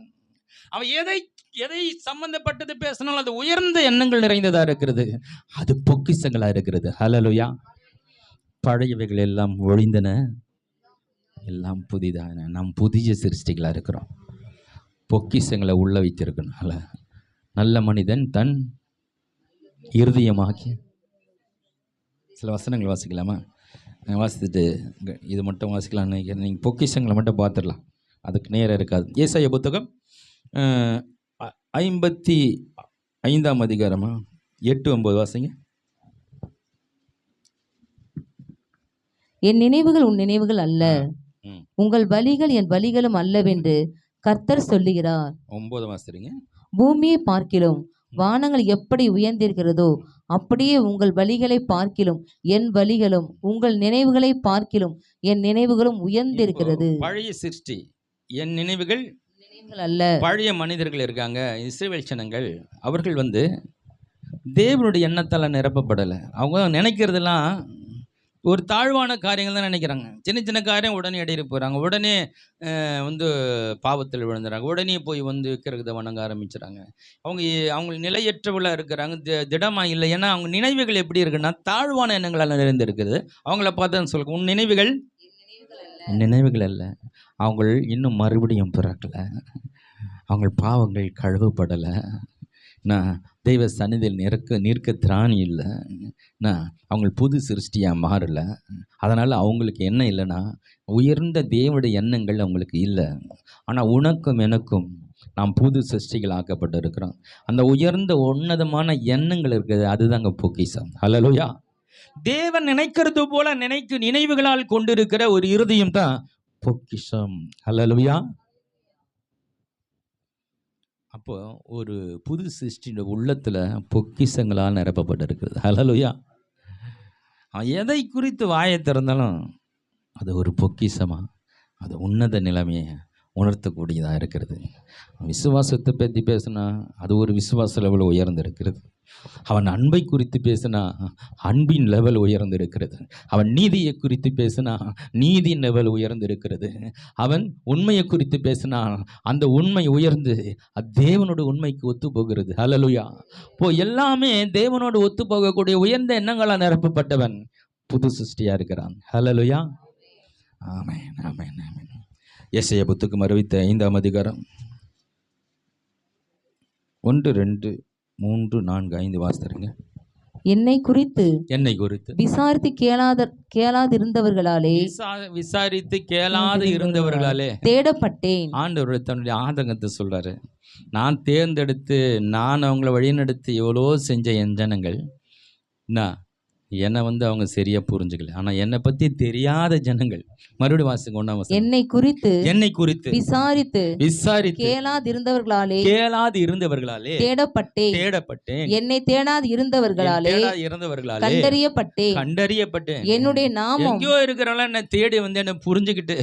A: அவன் எதை சம்பந்தப்பட்டது பேசினாலும் அது உயர்ந்த எண்ணங்கள் நிறைந்ததாக இருக்கிறது. அது பொக்கிஷங்களாக இருக்கிறது. ஹல்லேலூயா. பழையவைகள் எல்லாம் ஒழிந்தன, எல்லாம் புதிதான. நாம் புதிய சிருஷ்டிகளாக இருக்கிறோம். பொக்கிஷங்களை உள்ள வைத்திருக்கணும். நல்ல மனிதன் தன் இருதயமாக்கி, சில வசனங்கள் வாசிக்கலாமா? வாசித்துட்டு இது மட்டும் வாசிக்கலாம்னு நினைக்கிறேன். நீங்கள் பொக்கிஷங்களை மட்டும் பார்த்துடலாம், அதுக்கு நேரம் இருக்காது. ஏசாயா புத்தகம் 55ஆம் அதிகாரமா 8-9 வாசிங்க.
B: என் நினைவுகள் உன் நினைவுகள் அல்ல, உங்கள் பலிகள் என் பலிகளும் அல்லவென்று கர்த்தர் சொல்லுகிறார்.
A: 9 வாசிங்க. பூமியை
B: பார்க்கிலும் வானங்கள் எப்படி உயர்ந்திருக்கிறதோ அப்படியே உங்கள் பலிகளை பார்க்கிலும் என் பலிகளும், உங்கள் நினைவுகளை பார்க்கிலும் என் நினைவுகளும் உயர்ந்திருக்கிறது.
A: பழைய சிருஷ்டி என் நினைவுகள்
B: அல்ல.
A: பழைய மனிதர்கள் இருக்காங்க, இஸ்ரவேல் ஜனங்கள், அவர்கள் தேவனுடைய எண்ணத்தால் நிரப்பப்படலை. அவங்க நினைக்கிறதெல்லாம் ஒரு தாழ்வான காரியங்கள் தான் நினைக்கிறாங்க. சின்ன சின்ன காரியம் உடனே இடையில போகிறாங்க, உடனே பாவத்தில் விழுந்துறாங்க, உடனே போய் விக்கிரகத்தை வணங்க ஆரம்பிச்சுறாங்க. அவங்க நிலையற்றவளாக இருக்கிறாங்க, திடமாக இல்லை. ஏன்னா அவங்க நினைவுகள் எப்படி இருக்குன்னா தாழ்வான எண்ணங்களால் நிறைந்திருக்கிறது. அவங்கள பார்த்தா சொல்லுங்க, உன் நினைவுகள் நினைவுகள் அல்ல. அவங்க இன்னும் மறுபடியும் பிறக்கலை, அவங்க பாவங்கள் கழுவப்படலை, நான் தெய்வ சந்நிதியில் நிற்க திராணி இல்லை, நான் அவங்க புது சிருஷ்டியாக மாறலை. அதனால் அவங்களுக்கு என்ன இல்லைன்னா உயர்ந்த தேவனுடைய எண்ணங்கள் அவங்களுக்கு இல்லை. ஆனால் உனக்கும் எனக்கும் நாம் புது சிருஷ்டிகள் ஆக்கப்பட்டு இருக்கிறோம். அந்த உயர்ந்த உன்னதமான எண்ணங்கள் இருக்குது, அதுதாங்க பொக்கிஷம். ஹல்லேலூயா. தேவன் நினைக்கிறது போல நினைவுகளால் கொண்டிருக்கிற ஒரு இருதயம் தான் பொக்கிஷம். ஹல்லேலூயா. அப்போ ஒரு புது சிருஷ்டியோட உள்ளத்தில் பொக்கிஷங்களால் நிரப்பப்பட்டிருக்கிறது. ஹல்லேலூயா. எதை குறித்து வாயை திறந்தாலும் அது ஒரு பொக்கிஷமாக, அது உன்னத நிலைமையை உணர்த்தக்கூடியதாக இருக்கிறது. விசுவாசத்தை பற்றி பேசினா அது ஒரு விசுவாச லெவல் உயர்ந்திருக்கிறது. அவன் அன்பை குறித்து பேசினா அன்பின் லெவல் உயர்ந்திருக்கிறது. அவன் நீதியை குறித்து பேசினா நீதியின் லெவல் உயர்ந்திருக்கிறது. அவன் உண்மையை குறித்து பேசினா அந்த உண்மை உயர்ந்து தேவனோட உண்மைக்கு ஒத்து போகிறது. ஹல்லேலூயா. இப்போ எல்லாமே தேவனோடு ஒத்து போகக்கூடிய உயர்ந்த எண்ணங்களால் நிரப்பப்பட்டவன் புது சிருஷ்டியாக இருக்கிறான். ஹல்லேலூயா. ஆமென், ஆமென், ஆமென். ஏசாயா புத்தகம் 65ஆம் அதிகாரம் 1, 2, 3, 4, 5 வாசித்தருங்க.
B: என்னை குறித்து
A: விசாரித்து
B: கேளாதிருந்தவர்களாலே தேடப்பட்டேன்.
A: ஆண்டவர் தன்னுடைய ஆதங்கத்தை சொல்றாரு. நான் தேர்ந்தெடுத்து நான் அவங்கள வழிநடத்தி எவ்வளோ செஞ்ச என் ஜனங்கள் என்னை அவங்க சரியா புரிஞ்சுக்கல. ஆனா என்னை பத்தி தெரியாத ஜனங்கள், மறுபடியும் வாசிங்க 1ஆம் வசனம். என்னை குறித்து விசாரித்து கேளாதிருந்தவர்களாலே தேடப்பட்டேன். என்னை தேடாது இருந்தவர்களாலே கண்டறியப்பட்டேன். என்னுடைய நாமம் எங்கேயோ இருக்கிறவங்கள என்னை தேடி என்னை புரிஞ்சுக்கிட்டு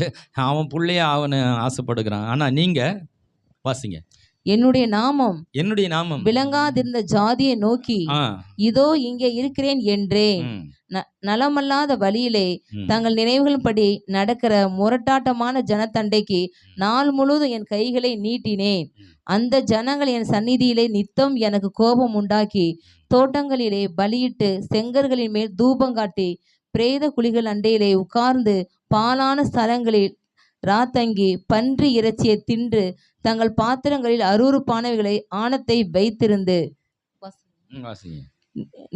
A: அவன் பிள்ளைய அவனை ஆசைப்படுகிறான். ஆனா நீங்க வாசிங்க. என்னுடைய நாமம் விளங்காதிருந்த ஜாதியை நோக்கி இதோ இங்கே இருக்கிறேன் என்றேன். நலமல்லாத வழியிலே தங்கள் நினைவுகளின்படி நடக்கிற முரட்டாட்டமான ஜனத்தண்டைக்கு நாள் முழுவதும் என் கைகளை நீட்டினேன். அந்த ஜனங்கள் என் சந்நிதியிலே நித்தம் எனக்கு கோபம் உண்டாக்கி தோட்டங்களிலே பலியிட்டு செங்கர்களின் மேல் தூபங்காட்டி பிரேத குழிகள் அண்டையிலே உட்கார்ந்து பாலான ஸ்தலங்களில் ராத்தங்கி பன்றி இறைச்சியை தின்று தங்கள் பாத்திரங்களில் அருவருப்பானவைகளை ஆணத்தை வைத்திருந்து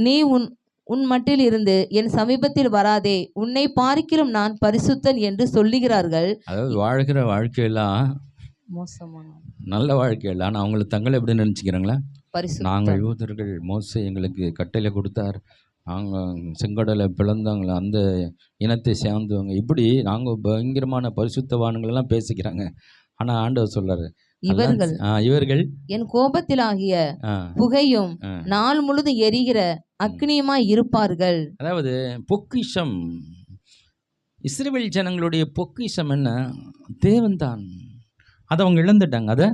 A: நீ உன் மட்டில் இருந்து என் சமீபத்தில் வராதே, உன்னை பார்க்கிலும் நான் பரிசுத்தன் என்று சொல்லுகிறார்கள். அதாவது வாழ்கிற வாழ்க்கையெல்லாம்
B: மோசமான
A: நல்ல வாழ்க்கையெல்லாம் ஆனால் அவங்களை தங்களை எப்படி நினச்சிக்கிறாங்களா? நாங்கள் யூதர்கள் மோசே எங்களுக்கு கட்டளை கொடுத்தார், நாங்கள் செங்கடலை பிளந்தாங்களே அந்த இனத்தை சேர்ந்தவங்க, இப்படி நாங்கள் பயங்கரமான பரிசுத்தவான்களெல்லாம் பேசிக்கிறாங்க. ஆனால் ஆண்டவர் சொல்றாரு, இவர்கள்
B: என் கோபத்திலாகிய புகையும் நாள் முழுதும் எரிகிற அக்னியுமாய் இருப்பார்கள்.
A: அதாவது பொக்கிஷம், இஸ்ரவேல் ஜனங்களுடைய பொக்கிஷம் என்ன? தேவன் தான். அதை அவங்க இழந்துட்டாங்க. அதை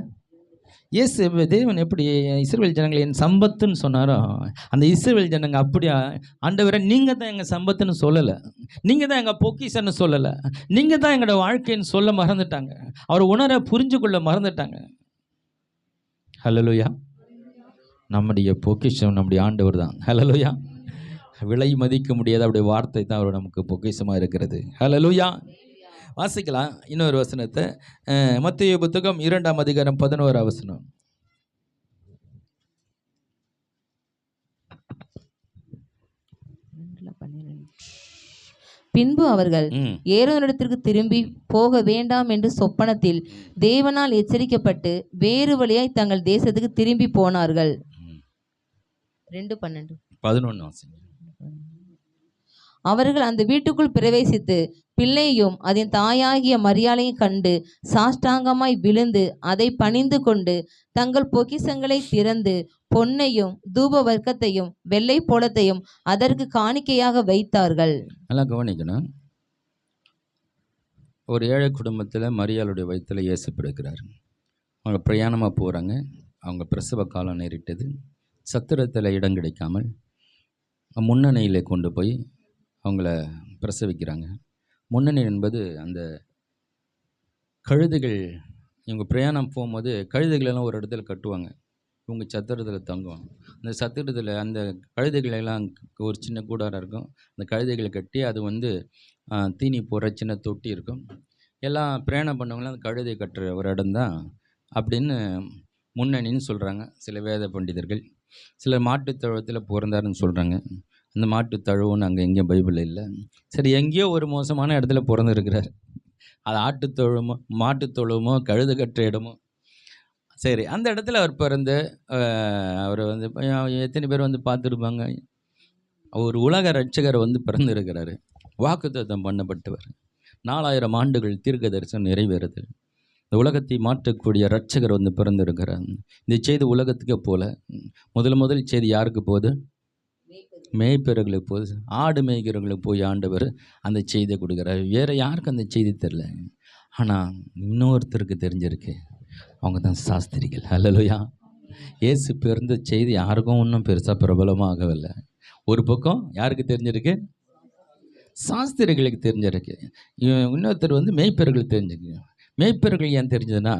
A: தேவன் எப்படி இஸ்ரவேல் ஜனங்களை என் சம்பத்துன்னு சொன்னாரோ அந்த இஸ்ரவேல் ஜனங்க அப்படியா ஆண்டவரை நீங்கள் தான் எங்கள் சம்பத்துன்னு சொல்லலை, நீங்கள் தான் எங்கள் பொக்கிஷன்னு சொல்லலை, நீங்கள் தான் எங்களோட வாழ்க்கைன்னு சொல்ல மறந்துட்டாங்க. அவர் உணர புரிஞ்சு கொள்ள மறந்துட்டாங்க. ஹல்லேலூயா. நம்முடைய பொக்கிஷம் நம்முடைய ஆண்டவர் தான். ஹல்லேலூயா. விலை மதிக்க முடியாத அவருடைய வார்த்தை தான் அவர் நமக்கு பொக்கிஷமாக இருக்கிறது. ஹல்லேலூயா. வாசிக்கலாம் இன்னொரு வசனத்தை. மத்தேயு புத்தகம் 2ஆம் அதிகாரம் 11ஆம் வசனம்.
B: பின்பு அவர்கள்
A: ம்
B: ஏரோதிடத்திற்கு திரும்பி போக வேண்டாம் என்று சொப்பனத்தில் தேவனால் எச்சரிக்கப்பட்டு வேறு வழியாய் தங்கள் தேசத்துக்கு திரும்பி போனார்கள். 2:12.
A: 11 வாசிங்க.
B: அவர்கள் அந்த வீட்டுக்குள் பிரவேசித்து பிள்ளையையும் அதன் தாயாகிய மரியாளையும் கண்டு சாஷ்டாங்கமாய் விழுந்து அதை பணிந்து கொண்டு தங்கள் பொக்கிஷங்களை திறந்து பொன்னையும் தூப வர்க்கத்தையும் வெள்ளை போலத்தையும் அதற்கு காணிக்கையாக வைத்தார்கள்.
A: நல்லா கவனிக்கணும். ஒரு ஏழை குடும்பத்தில் மரியாளுடைய வயிற்றில் இயேசு பிறக்கிறார். அவங்க பிரயாணமாக போகிறாங்க. அவங்க பிரசவ காலம் நேரிட்டது. சத்திரத்தில் இடம் கிடைக்காமல் முன்னணியில் கொண்டு போய் அவங்கள பிரசவிக்கிறாங்க. முன்னணி என்பது அந்த கழுதைகள், இவங்க பிரயாணம் போகும்போது கழுதைகளெல்லாம் ஒரு இடத்துல கட்டுவாங்க. இவங்க சத்திரத்தில் தங்குவாங்க. அந்த சத்திரத்தில் அந்த கழுதைகளெல்லாம் ஒரு சின்ன கூடாரம் இருக்கும். அந்த கழுதைகளை கட்டி அது தீனி போடுற சின்ன தொட்டி இருக்கும். எல்லாம் பிரயாணம் பண்ணவங்களாம் அந்த கழுதை கட்டுற ஒரு இடம் தான் அப்படின்னு முன்னணின்னு சொல்கிறாங்க சில வேத பண்டிதர்கள். சிலர் மாட்டுத்தழுவத்தில் பிறந்தாருன்னு சொல்கிறாங்க. அந்த மாட்டுத்தழுவுன்னு அங்கே எங்கேயும் பைபிளில் இல்லை. சரி, எங்கேயோ ஒரு மோசமான இடத்துல பிறந்திருக்கிறார். அது ஆட்டுத்தொழுமோ மாட்டுத்தொழுவமோ கழுது கட்டுற இடமோ, சரி, அந்த இடத்துல அவர் பிறந்து அவர் எத்தனை பேர் பார்த்துருப்பாங்க. ஒரு உலக ரட்சகர் பிறந்திருக்கிறாரு. வாக்குத்தத்தம் பண்ணப்பட்டவர். 4000 ஆண்டுகள் தீர்க்க தரிசனம் நிறைவேறுது. இந்த உலகத்தை மாற்றக்கூடிய ரட்சகர் பிறந்திருக்கிறார். இந்த செய்தி உலகத்துக்கே போல முதல் செய்தி யாருக்கு போகுது? மேய்ப்பர்களுக்கு போகுது. ஆடு மேய்க்கிறவங்களுக்கு போய் ஆண்டவர் அந்த செய்தியை கொடுக்குறாரு. வேறு யாருக்கும் அந்த செய்தி தெரில. ஆனால் இன்னொருத்தருக்கு தெரிஞ்சிருக்கு. அவங்க தான் சாஸ்திரிகள். அல்லேலூயா. இயேசு பிறந்த செய்தி யாருக்கும் இன்னும் பெருசாக பிரபலமாகவில்லை. ஒரு பக்கம் யாருக்கு தெரிஞ்சிருக்கு? சாஸ்திரிகளுக்கு தெரிஞ்சிருக்கு. இன்னொருத்தர் மேய்ப்பர்களுக்கு தெரிஞ்சிருக்கு. மேய்ப்பர்கள் ஏன் தெரிஞ்சதுன்னா,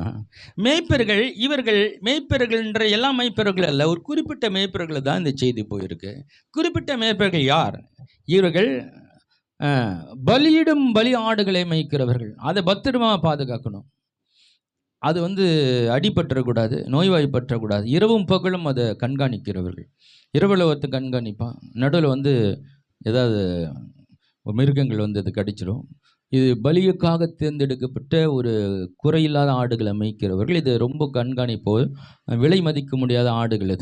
A: மேய்ப்பர்கள்ன்ற எல்லா மேய்ப்பர்கள் அல்ல, ஒரு குறிப்பிட்ட மேய்ப்பர்கள் தான் இந்த செய்தி போயிருக்கு. குறிப்பிட்ட மேய்ப்பர்கள் யார்? இவர்கள் பலியிடும் பலி ஆடுகளை மேய்க்கிறவர்கள். அதை பத்திரமா பாதுகாக்கணும். அது அடிபற்றக்கூடாது, நோய்வாய்ப்பற்றக்கூடாது. இரவும் பகலும் அதை கண்காணிக்கிறவர்கள். இரவில் ஒருத்தர் கண்காணிப்பான், நடுவில் ஏதாவது மிருகங்கள் அது கடிச்சிடும். இது பலியுக்காக தேர்ந்தெடுக்கப்பட்ட ஒரு குறையில்லாத ஆடுகளை மேய்க்கிறவர்கள். இது ரொம்ப கண்காணிப்போ, விலை மதிக்க முடியாத ஆடுகள்.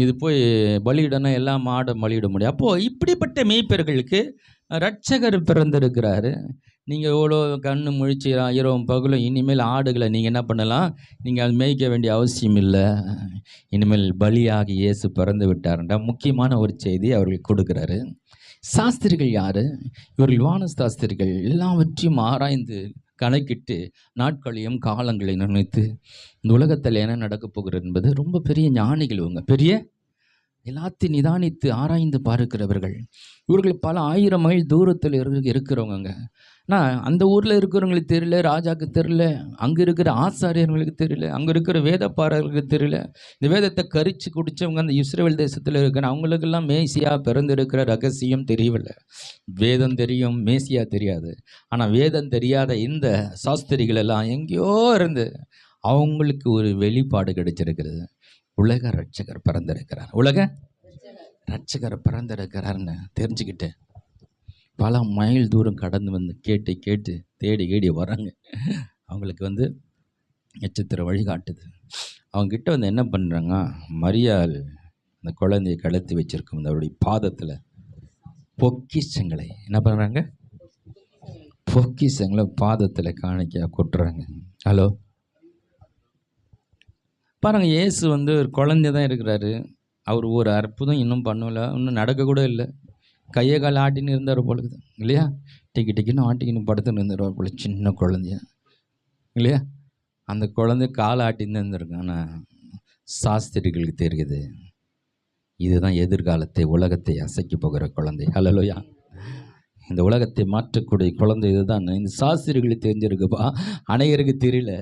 A: இது போய் பலியிடனா எல்லாம் ஆடை பலியிட முடியும். அப்போது இப்படிப்பட்ட மேய்ப்பர்களுக்கு ரட்சகர் பிறந்திருக்கிறாரு. நீங்கள் எவ்வளோ கண்ணு முழிச்சு இரவும் பகலும் இனிமேல் ஆடுகளை நீங்கள் என்ன பண்ணலாம்? நீங்கள் அது மேய்க்க வேண்டிய அவசியம் இல்லை. இனிமேல் பலியாகி இயேசு பிறந்து விட்டார்ன்ற முக்கியமான ஒரு செய்தி அவர்களுக்கு கொடுக்குறாரு. சாஸ்திரிகள் யார்? இவர்கள் வானசாஸ்திரிகள். எல்லாவற்றையும் ஆராய்ந்து கணக்கிட்டு நாட்களையும் காலங்களை நினைத்து இந்த உலகத்தில் என்ன நடக்கப் போகிறது என்பது ரொம்ப பெரிய ஞானிகள். இவங்க பெரிய எல்லாத்தையும் நிதானித்து ஆராய்ந்து பார்க்கிறவர்கள். இவர்கள் பல 1000 மைல் தூரத்தில் இருக்கிறவங்க. ஆனால் அந்த ஊரில் இருக்கிறவங்களுக்கு தெரியல, ராஜாவுக்கு தெரியல, அங்கே இருக்கிற ஆசாரியர்களுக்கு தெரியல, அங்கே இருக்கிற வேதப்பாரர்களுக்கு தெரியல. இந்த வேதத்தை கரிச்சு குடித்தவங்க அந்த இஸ்ரேல் தேசத்தில் இருக்கிற அவங்களுக்கெல்லாம் மேசியா பிறந்திருக்கிற ரகசியம் தெரியவில்லை. வேதம் தெரியும், மேசியா தெரியாது. ஆனால் வேதம் தெரியாத இந்த சாஸ்திரிகள் எல்லாம் எங்கேயோ இருந்து அவங்களுக்கு ஒரு வெளிப்பாடு கிடைச்சிருக்கிறது. உலக ரட்சகர் பிறந்திருக்கிறார். உலக ரட்சகர் பிறந்திருக்கிறார்னு தெரிஞ்சுக்கிட்டு பல மைல் தூரம் கடந்து கேட்டு தேடி வராங்க. அவங்களுக்கு நட்சத்திரம் வழிகாட்டுது. அவங்ககிட்ட என்ன பண்ணுறாங்க? மரியாள் அந்த குழந்தையை கழுத்தி வச்சிருக்கும் அவருடைய பாதத்தில் பொக்கிஷங்களை என்ன பண்ணுறாங்க? பொக்கிஷங்களை பாதத்தில் காணிக்க கொட்டுறாங்க. ஹலோ பாருங்கள், இயேசு ஒரு குழந்தை தான் இருக்கிறாரு. அவர் ஒரு அற்புதம் இன்னும் பண்ணல, இன்னும் நடக்கக்கூட இல்லை. கையை கால் ஆட்டின்னு இருந்தார் பொழுது இல்லையா? டிக்கின்னு ஆட்டிக்கின்னு படுத்துன்னு இருந்துருவார் போல, சின்ன குழந்தைய இல்லையா? அந்த குழந்தை கால் ஆட்டின்னு இருந்திருக்கு. ஆனால் சாஸ்திரிகளுக்கு தெரியுது, இதுதான் எதிர்காலத்தை உலகத்தை அசைக்க போகிற குழந்தை. ஹல்லேலூயா. இந்த உலகத்தை மாற்றக்கூடிய குழந்தை இதுதான். இந்த சாஸ்திரிகளுக்கு தெரிஞ்சிருக்குப்பா, அநேகருக்கு தெரியல.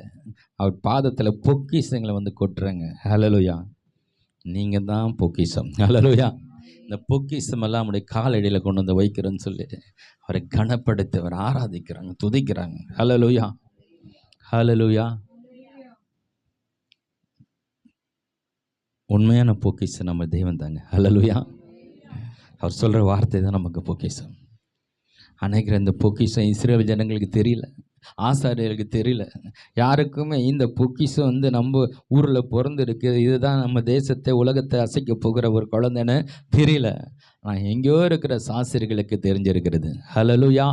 A: அவர் பாதத்தில் பொக்கிஷங்களை கொட்டுறாங்க. ஹல்லேலூயா. நீங்கள் தான் பொக்கிஷம். ஹல்லேலூயா. இந்த பொக்கிஷம் எல்லாம் நம்முடைய காலடியில் கொண்டு வைக்கிறேன்னு சொல்லி அவரை கனப்படுத்தி அவர் ஆராதிக்கிறாங்க, துதிக்கிறாங்க. ஹல்லேலூயா, ஹல்லேலூயா. உண்மையான பொக்கிஷம் நம்ம தெய்வம் தாங்க. ஹல்லேலூயா. அவர் சொல்கிற வார்த்தை தான் நமக்கு பொக்கிஷம். அன்னைக்கு இந்த பொக்கிஷம் இஸ்ரேல் ஜனங்களுக்கு தெரியல, ஆசாரியர்களுக்கு தெரியல, யாருக்குமே இந்த பொக்கிஷம் வந்து நம்ம ஊரில் பிறந்திருக்கு, இதுதான் நம்ம தேசத்தை உலகத்தை அசைக்க போகிற ஒரு குழந்தைன்னு தெரியல. ஆனால் எங்கேயோ இருக்கிற சாஸ்திரிகளுக்கு தெரிஞ்சிருக்கிறது. ஹல்லேலூயா.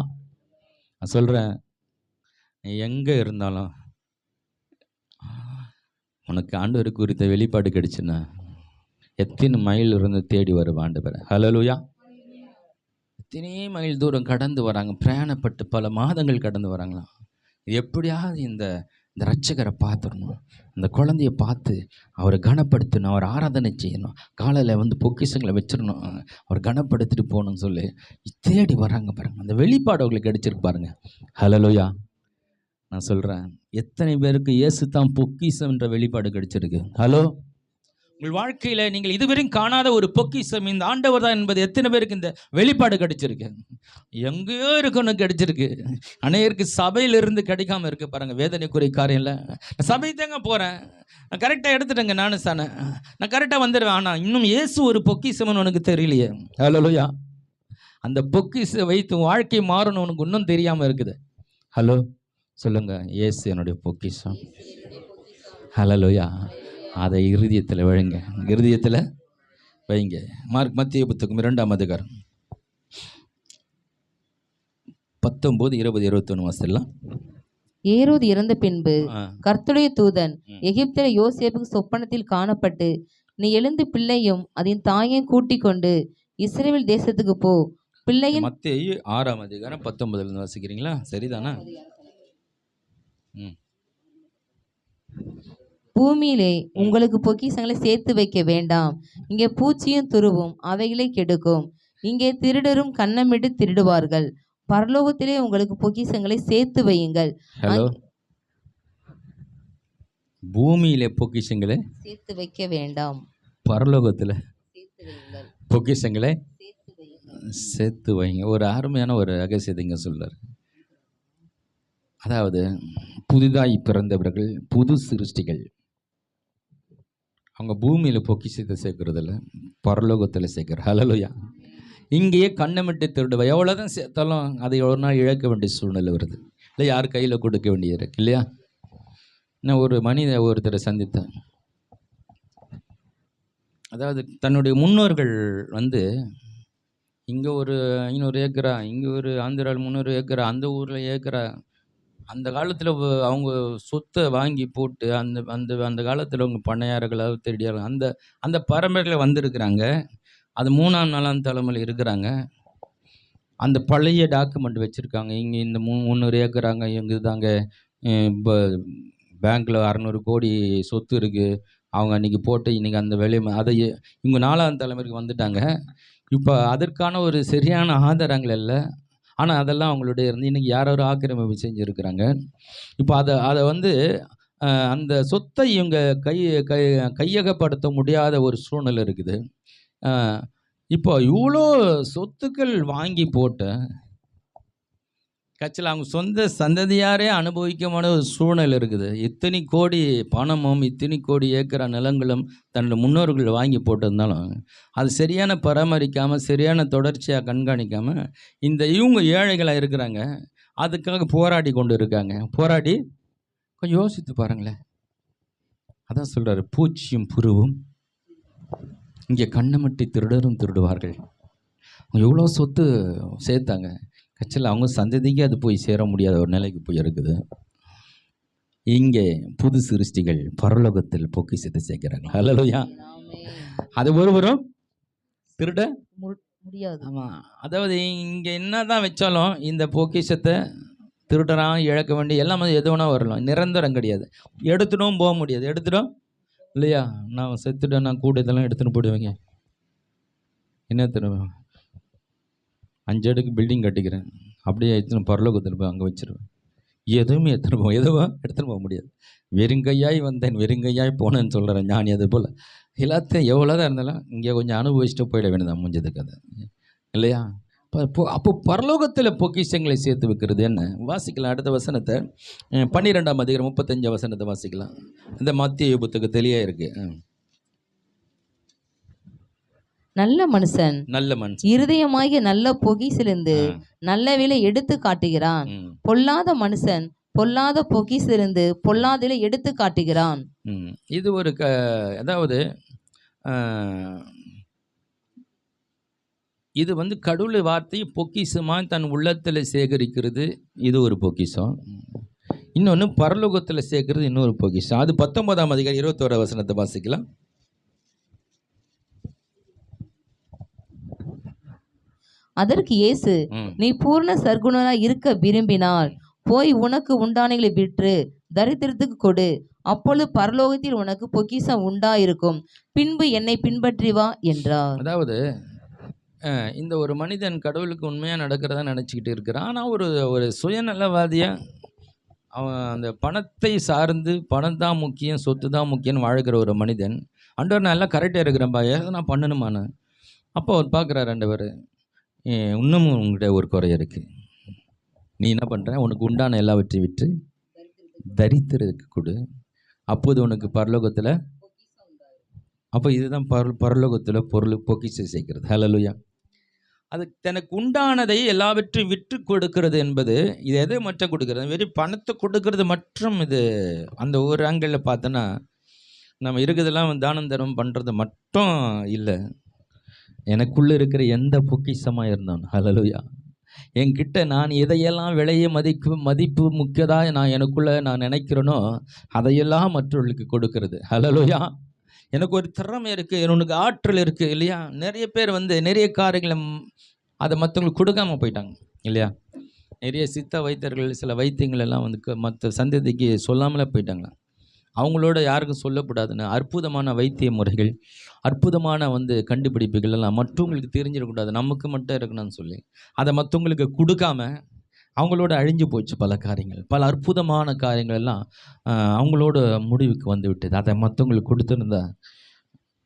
A: நான் சொல்கிறேன், எங்கே இருந்தாலும் உனக்கு ஆண்டவர் குறித்த வெளிப்பாடு கிடைச்சுன்னா எத்தனை மைல் இருந்து தேடி வரும் ஆண்டவர். ஹல்லேலூயா. எத்தனை மைல் தூரம் கடந்து வராங்க, பிரயாணப்பட்டு பல மாதங்கள் கடந்து வராங்களாம். எப்படியாவது இந்த இந்த ரட்சகரை பார்த்துடணும், இந்த குழந்தைய பார்த்து அவரை கனப்படுத்தணும், அவர் ஆராதனை செய்யணும், காலையில் வந்து பொக்கிஷங்களை வச்சிடணும், அவர் கனப்படுத்திட்டு போகணும்னு சொல்லி தேடி வராங்க பாருங்க. அந்த வெளிப்பாடு அவங்களுக்கு கிடைச்சிருக்கு பாருங்க. ஹல்லேலூயா. நான் சொல்கிறேன், எத்தனை பேருக்கு இயேசு தான் பொக்கிஷம் என்ற வெளிப்பாடு கிடைச்சிருக்கு? ஹலோ, உங்கள் வாழ்க்கையில் நீங்கள் இதுவரையும் காணாத ஒரு பொக்கிஷம் இந்த ஆண்டவர் தான் என்பது எத்தனை பேருக்கு இந்த வெளிப்பாடு கிடைச்சிருக்கு? எங்கேயோ இருக்கணும் கிடைச்சிருக்கு. அநேகருக்கு சபையிலிருந்து கிடைக்காம இருக்கு பாருங்க. வேதனைக்குரிய காரியம் இல்லை. சபை தாங்க போகிறேன், நான் கரெக்டாக எடுத்துட்டேங்க, நானும் சானே, நான் கரெக்டாக வந்துடுவேன், ஆனால் இன்னும் இயேசு ஒரு பொக்கிஷம்னு உனக்கு தெரியலையே. ஹல்லேலூயா. அந்த பொக்கிஷம் வைத்து வாழ்க்கை மாறணும் உனக்கு இன்னும் தெரியாமல் இருக்குது. ஹலோ சொல்லுங்க, இயேசு என்னுடைய பொக்கிஷம். ஹல்லேலூயா. அதை இருதயத்தில் வைங்க, இருதயத்தில் வைங்க. மத்திய புத்தகம் 2ஆம் அதிகாரம் 19, 20, 21 வாசிக்கலாம்.
B: ஏரோது இறந்த பின்பு கர்த்தருடைய தூதன் எகிப்தில யோசேப்புக்கு சொப்பனத்தில் காணப்பட்டு, நீ எழுந்து பிள்ளையும் அதன் தாயையும் கூட்டிக் கொண்டு இஸ்ரவேல் தேசத்துக்கு போ. பிள்ளையின்
A: மத்தேயு 6ஆம் அதிகாரம் 19 வாசிக்கிறீங்களா? சரிதானா?
B: பூமியிலே உங்களுக்கு பொக்கிஷங்களை சேர்த்து வைக்க வேண்டாம், இங்கே பூச்சியும் துருவும் அவைகளை கெடுக்கும், இங்கே திருடரும் கன்னமிட்டு திருடுவார்கள், பரலோகத்திலே உங்களுக்கு பொக்கிஷங்களை சேர்த்து வையுங்கள்.
A: ஹலோ, பூமியிலே பொக்கிஷங்களை
B: சேர்த்து வைக்க வேண்டாம்,
A: பரலோகத்தில்
B: சேர்த்து வையுங்கள்,
A: பொக்கிஷங்களை சேர்த்து வைங்க. ஒரு அருமையான ஒரு ரகசியத்தைங்க சொல்றார். அதாவது புதிதாய் பிறந்தவர்கள், புது சிருஷ்டிகள், அவங்க பூமியில் பொக்கிஷத்தை சேர்க்கறதில்ல, பரலோகத்தில் சேர்க்குற. ஹல்லேலூயா. இங்கேயே கண்ணமிட்டு திருடுவா, எவ்வளோதான் சேர்த்தாலும் அதை ஒரு நாள் இழக்க வேண்டிய சூழ்நிலை வருது, இல்லை யார் கையில் கொடுக்க வேண்டியது இருக்கு இல்லையா? நான் ஒரு மனித ஒருத்தரை சந்தித்தேன். அதாவது தன்னுடைய முன்னோர்கள் வந்து இங்கே ஒரு 500 ஏக்கரா, இங்கே ஒரு ஆந்திராவில் 300 ஏக்கரா, அந்த ஊரில் ஏக்கரா, அந்த காலத்தில் அவங்க சொத்தை வாங்கி போட்டு அந்த அந்த அந்த காலத்தில் அவங்க பண்ணையார்களாக தேடியார் அந்த அந்த பரம்பரையில் வந்திருக்கிறாங்க. அது 3ஆம் 4ஆம் தலைமுறையில் இருக்கிறாங்க. அந்த பழைய டாக்குமெண்ட் வச்சுருக்காங்க. இங்கே இந்த 300 ஏக்கராங்க, இங்கே தாங்க இப்போ பேங்க்கில் 600 கோடி சொத்து இருக்குது, அவங்க அன்றைக்கி போட்டு இன்றைக்கி அந்த வேலையை அதை இவங்க 4ஆம் தலைமுறைக்கு வந்துட்டாங்க. இப்போ அதற்கான ஒரு சரியான ஆதாரங்கள் இல்லை. ஆனால் அதெல்லாம் அவங்களுடைய இருந்து இன்றைக்கி யாரோ ஆக்கிரமிப்பு செஞ்சுருக்கிறாங்க. இப்போ அதை வந்து அந்த சொத்தை இவங்க கையகப்படுத்த முடியாத ஒரு சூழ்நிலை இருக்குது. இப்போ இவ்வளோ சொத்துக்கள் வாங்கி போட்ட கட்சியில் அவங்க சொந்த சந்ததியாரே அனுபவிக்கமான ஒரு சூழ்நிலை இருக்குது. இத்தனை கோடி பணமும் இத்தனை கோடி ஏக்கரா நிலங்களும் தன்னோட முன்னோர்கள் வாங்கி போட்டிருந்தாலும் அது சரியான பராமரிக்காமல், சரியான தொடர்ச்சியாக கண்காணிக்காமல் இந்த இவங்க ஏழைகளாக இருக்கிறாங்க. அதுக்காக போராடி கொண்டு இருக்காங்க. போராடி கொஞ்சம் யோசித்து பாருங்களேன். அதான் சொல்கிறாரு, பூச்சியும் புருவும் இங்கே கண்ணமட்டி திருடரும் திருடுவார்கள். அவங்க எவ்வளோ சொத்து சேர்த்தாங்க, கட்சியில் அவங்க சந்ததிக்கு அது போய் சேர முடியாத ஒரு நிலைக்கு போய் இருக்குது. இங்கே புது சிருஷ்டிகள் பரலோகத்தில் பொக்கிஷத்தை சேர்க்கிறாங்க. ஹல்லேலூயா. அது ஒருவரும் திருட
B: முடியாது.
A: ஆமாம், அதாவது இங்கே என்ன தான் வச்சாலும் இந்த பொக்கிஷத்தை திருடறான், இழக்க வேண்டிய எல்லாமே எது வேணா வரலாம், நிரந்தரம் கிடையாது. எடுத்துடும் போக முடியாது, எடுத்துடும் இல்லையா? நான் செத்துட்டேன், நான் கூட இதெல்லாம் எடுத்துன்னு போடுவேங்க. என்ன தருவேன், 5 அடுக்கு பில்டிங் கட்டிக்கிறேன், அப்படியே எடுத்துன்னு பரலோகத்தில் போய் அங்கே வச்சுருவேன். எதுவுமே எடுத்துன்னு போக முடியாது. வெறுங்கையாய் வந்தேன் வெறுங்கையாய் போனேன்னு சொல்கிறேன் ஞானி. அது போல் எல்லாத்தையும் எவ்வளோதான் இருந்தாலும் இங்கே கொஞ்சம் அனுபவிச்சுட்டு போயிட வேண்டியதான் முடிஞ்சதுக்கு அது இல்லையா? அப்போ பரலோகத்தில் பொக்கிஷங்களை சேர்த்து வைக்கிறது என்ன? வாசிக்கலாம் அடுத்த வசனத்தை, 12ஆம் அதிகாரம் 35 வசனத்தை வாசிக்கலாம். இந்த மத்திய புத்தகம் தெளிவாக இருக்குது.
B: நல்ல மனுஷன்
A: நல்ல மனுஷன்.
B: இருதயமாகிய நல்ல பொக்கிசிலிருந்து
A: ஆ.
B: நல்லவிலை எடுத்து காட்டுகிறான்.
A: ம்.
B: பொல்லாத மனுஷன் பொல்லாத பொக்கிசிலிருந்து பொல்லாதிலை எடுத்து காட்டுகிறான்.
A: ம். இது ஒரு அதாவது இது வந்து கடவுள் வார்த்தையை பொக்கிஷமாக தன் உள்ளத்தில் சேகரிக்கிறது, இது ஒரு பொக்கிஷம். இன்னொன்று பரலோகத்தில் சேர்க்கறது இன்னொரு பொக்கிஷம். அது 19ஆம் அதிகாரம் 21 வசனத்தை வாசிக்கலாம்.
B: அதற்கு இயேசு, நீ பூர்ண சர்க்குணனாய் இருக்க விரும்பினால் போய் உனக்கு உண்டானங்களை விற்று தரித்திரத்துக்கு கொடு, அப்பொழுது பரலோகத்தில் உனக்கு பொக்கிஷம் உண்டாயிருக்கும், பின்பு என்னை பின்பற்றி வா என்றார்.
A: அதாவது இந்த ஒரு மனிதன் கடவுளுக்கு உண்மையாக நடக்கிறதா நினச்சிக்கிட்டு இருக்கிறான். ஆனால் ஒரு சுயநலவாதியாக அவன் அந்த பணத்தை சார்ந்து பணம் தான் முக்கியம், சொத்து தான் முக்கியம்னு வாழ்கிற ஒரு மனிதன், ஆண்டவர் நான் எல்லாம் கரெக்டாக இருக்கிறேன்ப்பா, ஏதோ நான் பண்ணணுமான்னு. அப்போ அவர் பார்க்குறாரு, ஆண்டவர் இன்னமும் உங்கள்கிட்ட ஒரு குறை இருக்குது. நீ என்ன பண்ணுற, உனக்கு உண்டான எல்லாவற்றையும் விற்று தரித்திரத்துக்கு கொடு, அப்போது உனக்கு பரலோகத்தில். அப்போ இதுதான் பரலோகத்தில் பொருள் பொக்கிஷம் சேர்க்கிறது. ஹல்லேலூயா. அது தனக்கு உண்டானதை எல்லாவற்றையும் விற்று கொடுக்கிறது என்பது இது எதை மட்டும் கொடுக்கிறது, வெறும் பணத்தை கொடுக்கறது மற்றும். இது அந்த ஒரு ஆங்கிளில் பார்த்தோன்னா நம்ம இருக்கிறதெல்லாம் தானம் தர்மம் பண்ணுறது மட்டும் இல்லை, எனக்குள்ளே இருக்கிற எந்த பொக்கிஷமாக இருந்தான். ஹல்லேலூயா. என்கிட்ட நான் எதையெல்லாம் விலையை மதிப்பு முக்கியதாக நான் எனக்குள்ளே நான் நினைக்கிறேனோ அதையெல்லாம் மற்றவர்களுக்கு கொடுக்கறது. ஹல்லேலூயா. எனக்கு ஒரு திறமை இருக்குது, எனக்கு ஆற்றல் இருக்குது இல்லையா. நிறைய பேர் வந்து நிறைய காரியங்களை அதை மற்றவங்களுக்கு கொடுக்காமல் போயிட்டாங்க இல்லையா. நிறைய சித்த வைத்தியர்கள் சில வைத்தியங்கள் எல்லாம் வந்து மற்ற சந்ததிக்கு சொல்லாமலே போயிட்டாங்களா. அவங்களோட யாருக்கும் சொல்லக்கூடாதுன்னு அற்புதமான வைத்திய முறைகள், அற்புதமான வந்து கண்டுபிடிப்புகள் எல்லாம் மற்றவங்களுக்கு தெரிஞ்சிடக்கூடாது, நமக்கு மட்டும் இருக்கணும்னு சொல்லி அதை மற்றவங்களுக்கு கொடுக்காம அவங்களோட அழிஞ்சு போச்சு பல காரியங்கள். பல அற்புதமான காரியங்கள் எல்லாம் அவங்களோட முடிவுக்கு வந்து விட்டது. அதை மற்றவங்களுக்கு கொடுத்துருந்தா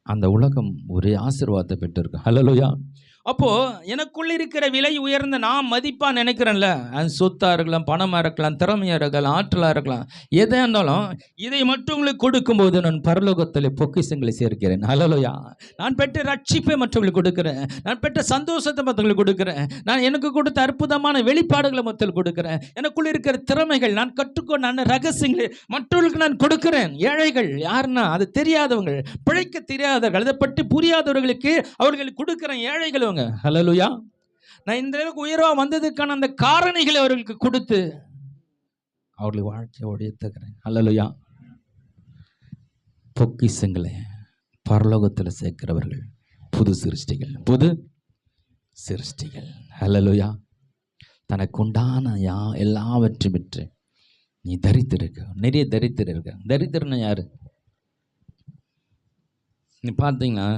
A: அந்த உலகம் ஒரே ஆசீர்வாதத்தை பெற்றிருக்கு. ஹல்லேலூயா. அப்போது எனக்குள்ளே இருக்கிற விலை உயர்ந்த நான் மதிப்பாக நினைக்கிறேன்ல, அது சொத்தாக இருக்கலாம், பணமாக இருக்கலாம், திறமையாக இருக்கலாம், ஆற்றலாக இருக்கலாம், எதாக இருந்தாலும் இதை மற்றவங்களுக்கு கொடுக்கும்போது நான் பரலோகத்தில் பொக்கிஷங்களை சேர்க்கிறேன். ஹல்லேலூயா. நான் பெற்ற ரட்சிப்பை மற்றவங்களுக்கு கொடுக்குறேன், நான் பெற்ற சந்தோஷத்தை மற்றவங்களுக்கு கொடுக்குறேன், நான் எனக்கு கொடுத்த அற்புதமான வெளிப்பாடுகளை மற்றவங்களுக்கு கொடுக்குறேன், எனக்குள்ளே இருக்கிற திறமைகள் நான் கற்றுக்கொண்ட ரகசியங்களை மற்றவர்களுக்கு நான் கொடுக்குறேன். ஏழைகள் யாருன்னா அது தெரியாதவங்க, பிழைக்க தெரியாதவர்கள், அதை பற்றி புரியாதவர்களுக்கு அவர்களுக்கு கொடுக்குறேன். ஏழைகள் அவங்க. ஹல்லேலூயா. நான் இந்த அளவுக்கு உயர்வா வந்ததுக்கான அந்த காரணிகளை அவர்களுக்கு கொடுத்து அவர்களுக்கு வாழ்க்கையை உயர்த்துகிறேன். ஹல்லேலூயா. பொக்கிஷங்களை பரலோகத்தில் சேர்க்கிறவர்கள் புது சிருஷ்டிகள். ஹல்லேலூயா. தனக்கு உண்டான எல்லாவற்றையும் விற்று நீ தரித்திருக்க. நிறைய தரித்திரம் இருக்க. தரித்திரம்னா யாரு? நீ பார்த்தீங்கன்னா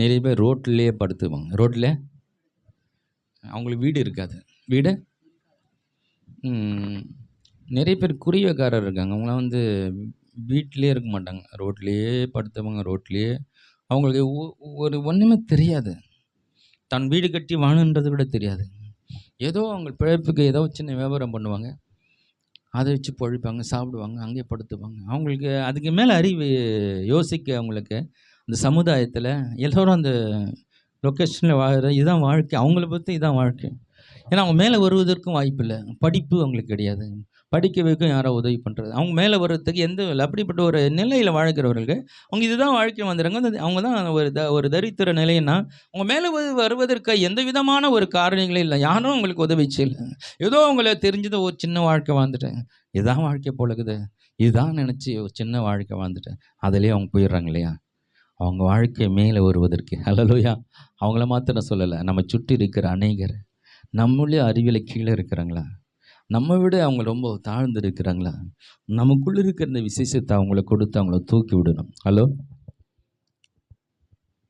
A: நிறைய பேர் ரோட்லேயே படுத்துவாங்க. ரோட்டில் அவங்களுக்கு வீடு இருக்காது. வீடு நிறைய பேர் குருவிக்காரர் இருக்காங்க. அவங்களாம் வந்து வீட்டிலே இருக்க மாட்டாங்க, ரோட்லேயே படுத்துவாங்க. ரோட்லேயே அவங்களுக்கு ஒரு ஒன்றுமே தெரியாது, தன் வீடு கட்டி வாழன்றது கூட தெரியாது. ஏதோ அவங்க பிழைப்புக்கு ஏதோ சின்ன வியாபாரம் பண்ணுவாங்க, அதை வச்சு பொழிப்பாங்க, சாப்பிடுவாங்க, அங்கேயே படுத்துவாங்க. அவங்களுக்கு அதுக்கு மேலே அறிவு யோசிக்க அவங்களுக்கு இந்த சமுதாயத்தில் எல்லோரும் அந்த லொக்கேஷனில் வாழ்கிற இதுதான் வாழ்க்கை, அவங்கள பற்றி இதுதான் வாழ்க்கை. ஏன்னா அவங்க மேலே வருவதற்கும் வாய்ப்பு இல்லை, படிப்பு அவங்களுக்கு கிடையாது, படிக்க வைக்கும் யாரோ உதவி பண்ணுறது, அவங்க மேலே வர்றதுக்கு எந்த இல்லை. அப்படிப்பட்ட ஒரு நிலையில் வாழ்கிறவர்களுக்கு அவங்க இதுதான் வாழ்க்கை வந்துடுறாங்க. அவங்க தான் ஒரு தரித்திர நிலைன்னா அவங்க மேலே வருவதற்கு எந்த விதமான ஒரு காரணங்களே இல்லை, யாரும் அவங்களுக்கு உதவி செய்யலை. ஏதோ அவங்கள தெரிஞ்சது ஒரு சின்ன வாழ்க்கை வாழ்ந்துட்டேன், இதுதான் வாழ்க்கை போலக்குது, இதுதான் நினச்சி ஒரு சின்ன வாழ்க்கை வாழ்ந்துட்டேன், அதிலே அவங்க போயிடுறாங்க இல்லையா. அவங்க வாழ்க்கை மேலே வருவதற்கு. ஹல்லேலூயா. அவங்கள மாத்திரம் சொல்லலை, நம்ம சுற்றி இருக்கிற அநேகர் நம்மளே அறிவியலை கீழே இருக்கிறாங்களா, நம்ம விட அவங்க ரொம்ப தாழ்ந்து இருக்கிறாங்களா, நமக்குள்ளே இருக்கிற இந்த விசேஷத்தை அவங்கள கொடுத்து அவங்கள தூக்கி விடணும். ஹலோ.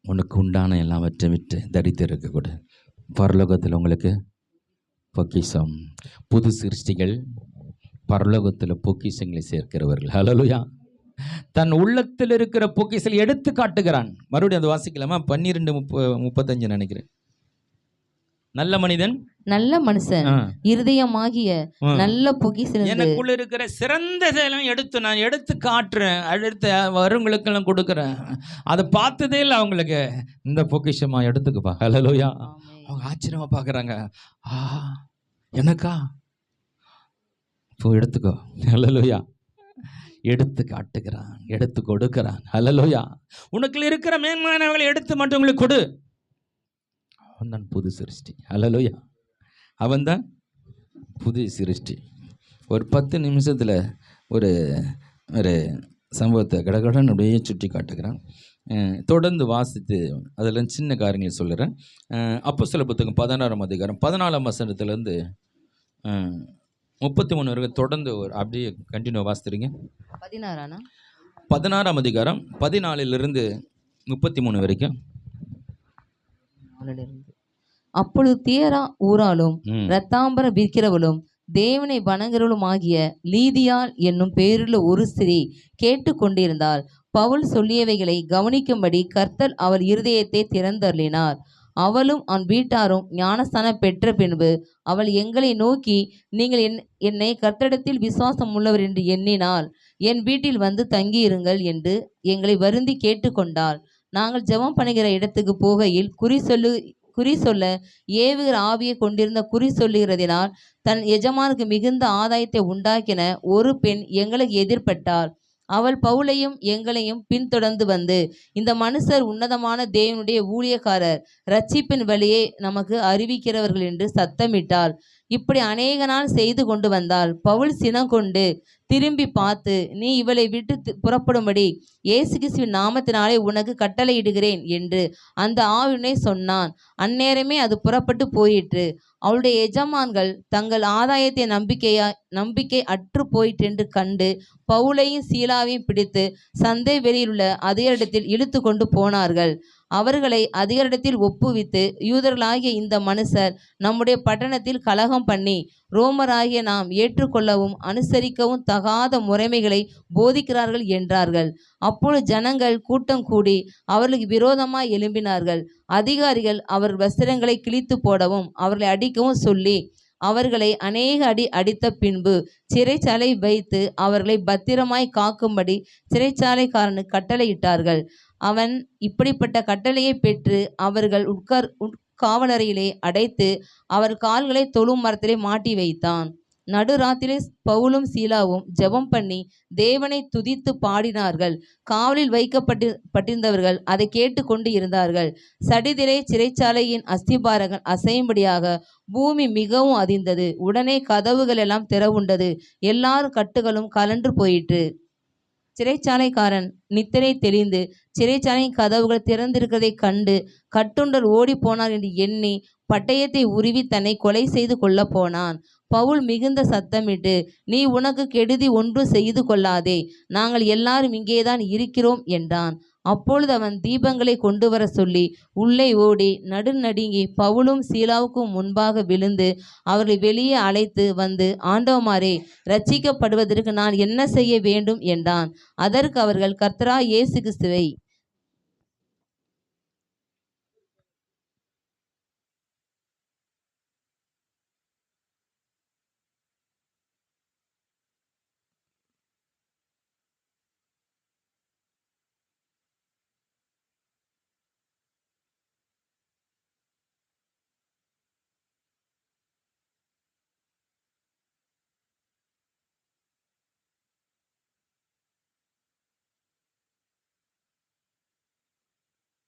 A: உனக்கு உண்டான எல்லாவற்றை விட்டு தரித்திருக்க கூட பரலோகத்தில் உங்களுக்கு பொக்கிஷம். புது சிருஷ்டிகள் பரலோகத்தில் பொக்கிஷங்களை சேர்க்கிறவர்கள். ஹல்லேலூயா. தன் உள்ளத்தில் இருக்கிற பொக்கிஷத்தை எடுத்து காட்டுகிறான். மறுபடியும் அதை வாசிக்கலாமா? 12:35 நினைக்கிறேன். நல்ல
B: நல்ல மனுஷன்
A: ஆ.
B: இருதயமாகிய
A: ஆ.
B: நல்ல பொக்கிஷிலிருந்து
A: எனக்குள்ள இருக்கிற சிறந்ததெல்லாம் நான் எடுத்து காட்டுறேன், அடுத்து வருங்களுக்கெல்லாம் கொடுக்குறேன். அதை பார்த்ததே இல்லை அவங்களுக்கு. இந்த பொக்கிஷமா எடுத்துக்கப்பா. ஹல்லேலூயா.
B: ஆமென்.
A: அவங்க ஆச்சரியமா பார்க்குறாங்க. ஆ, எனக்கா? போ எடுத்துக்கோ. ஹல்லேலூயா. எடுத்து காட்டுகிறான், எடுத்து கொடுக்கிறான். ஹல்லேலூயா. உனக்குள்ள இருக்கிற மேன்மையானவர்களை எடுத்து மற்றவங்களுக்கு கொடு. அவன்தான் புது சிருஷ்டி. ஹல்லேலூயா. அவன்தான் புது சிருஷ்டி. ஒரு 10 நிமிஷத்தில் ஒரு ஒரு சம்பவத்தை கடகடன்னு அப்படியே சுட்டி காட்டுகிறான். தொடர்ந்து வாசித்து அதில் சின்ன காரியங்கள் சொல்கிறேன். அப்போஸ்தலர் புத்தகம் 16ஆம் அதிகாரம் 14ஆம் வசனத்துலேருந்து 33 வரைக்கும் தொடர்ந்து ஒரு அப்படியே கண்டினியூ வாசித்துறீங்க.
B: 16
A: 16ஆம் அதிகாரம் 14லிருந்து 33 வரைக்கும்.
B: அப்பொழுது தியரா ஊராலும்
A: ம்.
B: இரத்தாம்பரம் விற்கிறவளும் தேவனை வணங்குறவளும் ஆகிய லீதியாள் என்னும் பேருள்ள ஒரு ஸ்திரீ கேட்டு கொண்டிருந்தாள். பவுல் சொல்லியவைகளை கவனிக்கும்படி கர்த்தர் அவள் இருதயத்தை திறந்தருளினார். அவளும் அவன் வீட்டாரும் ஞானஸ்தானம் பெற்ற பின்பு அவள் எங்களை நோக்கி, நீங்கள் என்னை கர்த்தரிடத்தில் விசுவாசம் உள்ளவர் என்று எண்ணினால் என் வீட்டில் வந்து தங்கியிருங்கள் என்று எங்களை வருந்தி கேட்டுக்கொண்டாள். நாங்கள் ஜெபம் பண்ணுகிற இடத்துக்கு போகையில் குறி சொல்ல ஏவுகிற ஆவியை கொண்டிருந்த குறி சொல்லுகிறதினால் தன் எஜமானுக்கு மிகுந்த ஆதாயத்தை உண்டாக்கின ஒரு பெண் எங்களுக்கு எதிர்பட்டாள். அவள் பவுலையும் எங்களையும் பின்தொடர்ந்து வந்து, இந்த மனுஷர் உன்னதமான தேவனுடைய ஊழியக்காரர், இரட்சிப்பின் வழியை நமக்கு அறிவிக்கிறவர்கள் என்று சத்தமிட்டாள். இப்படி அநேக நாள் செய்து கொண்டு வந்தாள். பவுல் சினம் கொண்டு திரும்பி பார்த்து, நீ இவளை விட்டு புறப்படும்படி இயேசு கிறிஸ்துவின் நாமத்தினாலே உனக்கு கட்டளையிடுகிறேன் என்று அந்த ஆவினை சொன்னான். அந்நேரமே அது புறப்பட்டு போயிற்று. அவளுடைய எஜமான்கள் தங்கள் ஆதாயத்தை நம்பிக்கை அற்று போயிற்றென்று கண்டு பவுலையும் சீலாவையும் பிடித்து சந்தை வெளியிலுள்ள அதிகாரிடத்தில் இழுத்து கொண்டு போனார்கள். அவர்களை அதிகாரிடத்தில் ஒப்புவித்து, யூதர்களாகிய இந்த மனுஷர் நம்முடைய பட்டணத்தில் கலகம் பண்ணி ரோமராகிய நாம் ஏற்றுக்கொள்ளவும் அனுசரிக்கவும் தகாத முறைமைகளை போதிக்கிறார்கள் என்றார்கள். அப்பொழுது ஜனங்கள் கூட்டம் கூடி அவர்களுக்கு விரோதமாய் எழும்பினார்கள். அதிகாரிகள் அவர் வஸ்திரங்களை கிழித்து போடவும் அவர்களை அடிக்கவும் சொல்லி அவர்களை அநேக அடி அடித்த பின்பு சிறைச்சாலை வைத்து அவர்களை பத்திரமாய் காக்கும்படி சிறைச்சாலைக்காரனுக்கு கட்டளையிட்டார்கள். அவன் இப்படிப்பட்ட கட்டளையை பெற்று அவர்கள் காவலறையிலே அடைத்து அவர் கால்களை தொழும் மரத்திலே மாட்டி வைத்தான். நடுராத்திலே பவுலும் சீலாவும் ஜெபம் பண்ணி தேவனை துதித்து பாடினார்கள். காவலில் வைக்கப்பட்டிருந்தவர்கள் அதை கேட்டு கொண்டு இருந்தார்கள். சடிதிலே சிறைச்சாலையின் அஸ்திபாரங்கள் அசையும்படியாக பூமி மிகவும் அதிர்ந்தது. உடனே கதவுகள் எல்லாம் திறவுண்டது. எல்லாரும் கட்டுகளும் கலன்று போயிற்று. சிறைச்சாலைக்காரன் நித்திரை தெளிந்து சிறைச்சாலையின் கதவுகள் திறந்திருக்கிறதை கண்டு கட்டுண்டர் ஓடி போனார் என்று எண்ணி பட்டயத்தை உருவி தன்னை கொலை செய்து கொள்ள போனான். பவுல் மிகுந்த சத்தமிட்டு, நீ உனக்கு கெடுதி ஒன்றும் செய்து கொள்ளாதே, நாங்கள் எல்லாரும் இங்கேதான் இருக்கிறோம் என்றான். அப்பொழுது அவன் தீபங்களை கொண்டு வர சொல்லி உள்ளே ஓடி நடுநடுங்கி பவுலும் சீலாவுக்கும் முன்பாக விழுந்து அவர்களை வெளியே அழைத்து வந்து, ஆண்டவமாரே, இரட்சிக்கப்படுவதற்கு நான் என்ன செய்ய வேண்டும் என்றான். அதற்கு அவர்கள், கர்த்தராகிய இயேசு கிறிஸ்துவை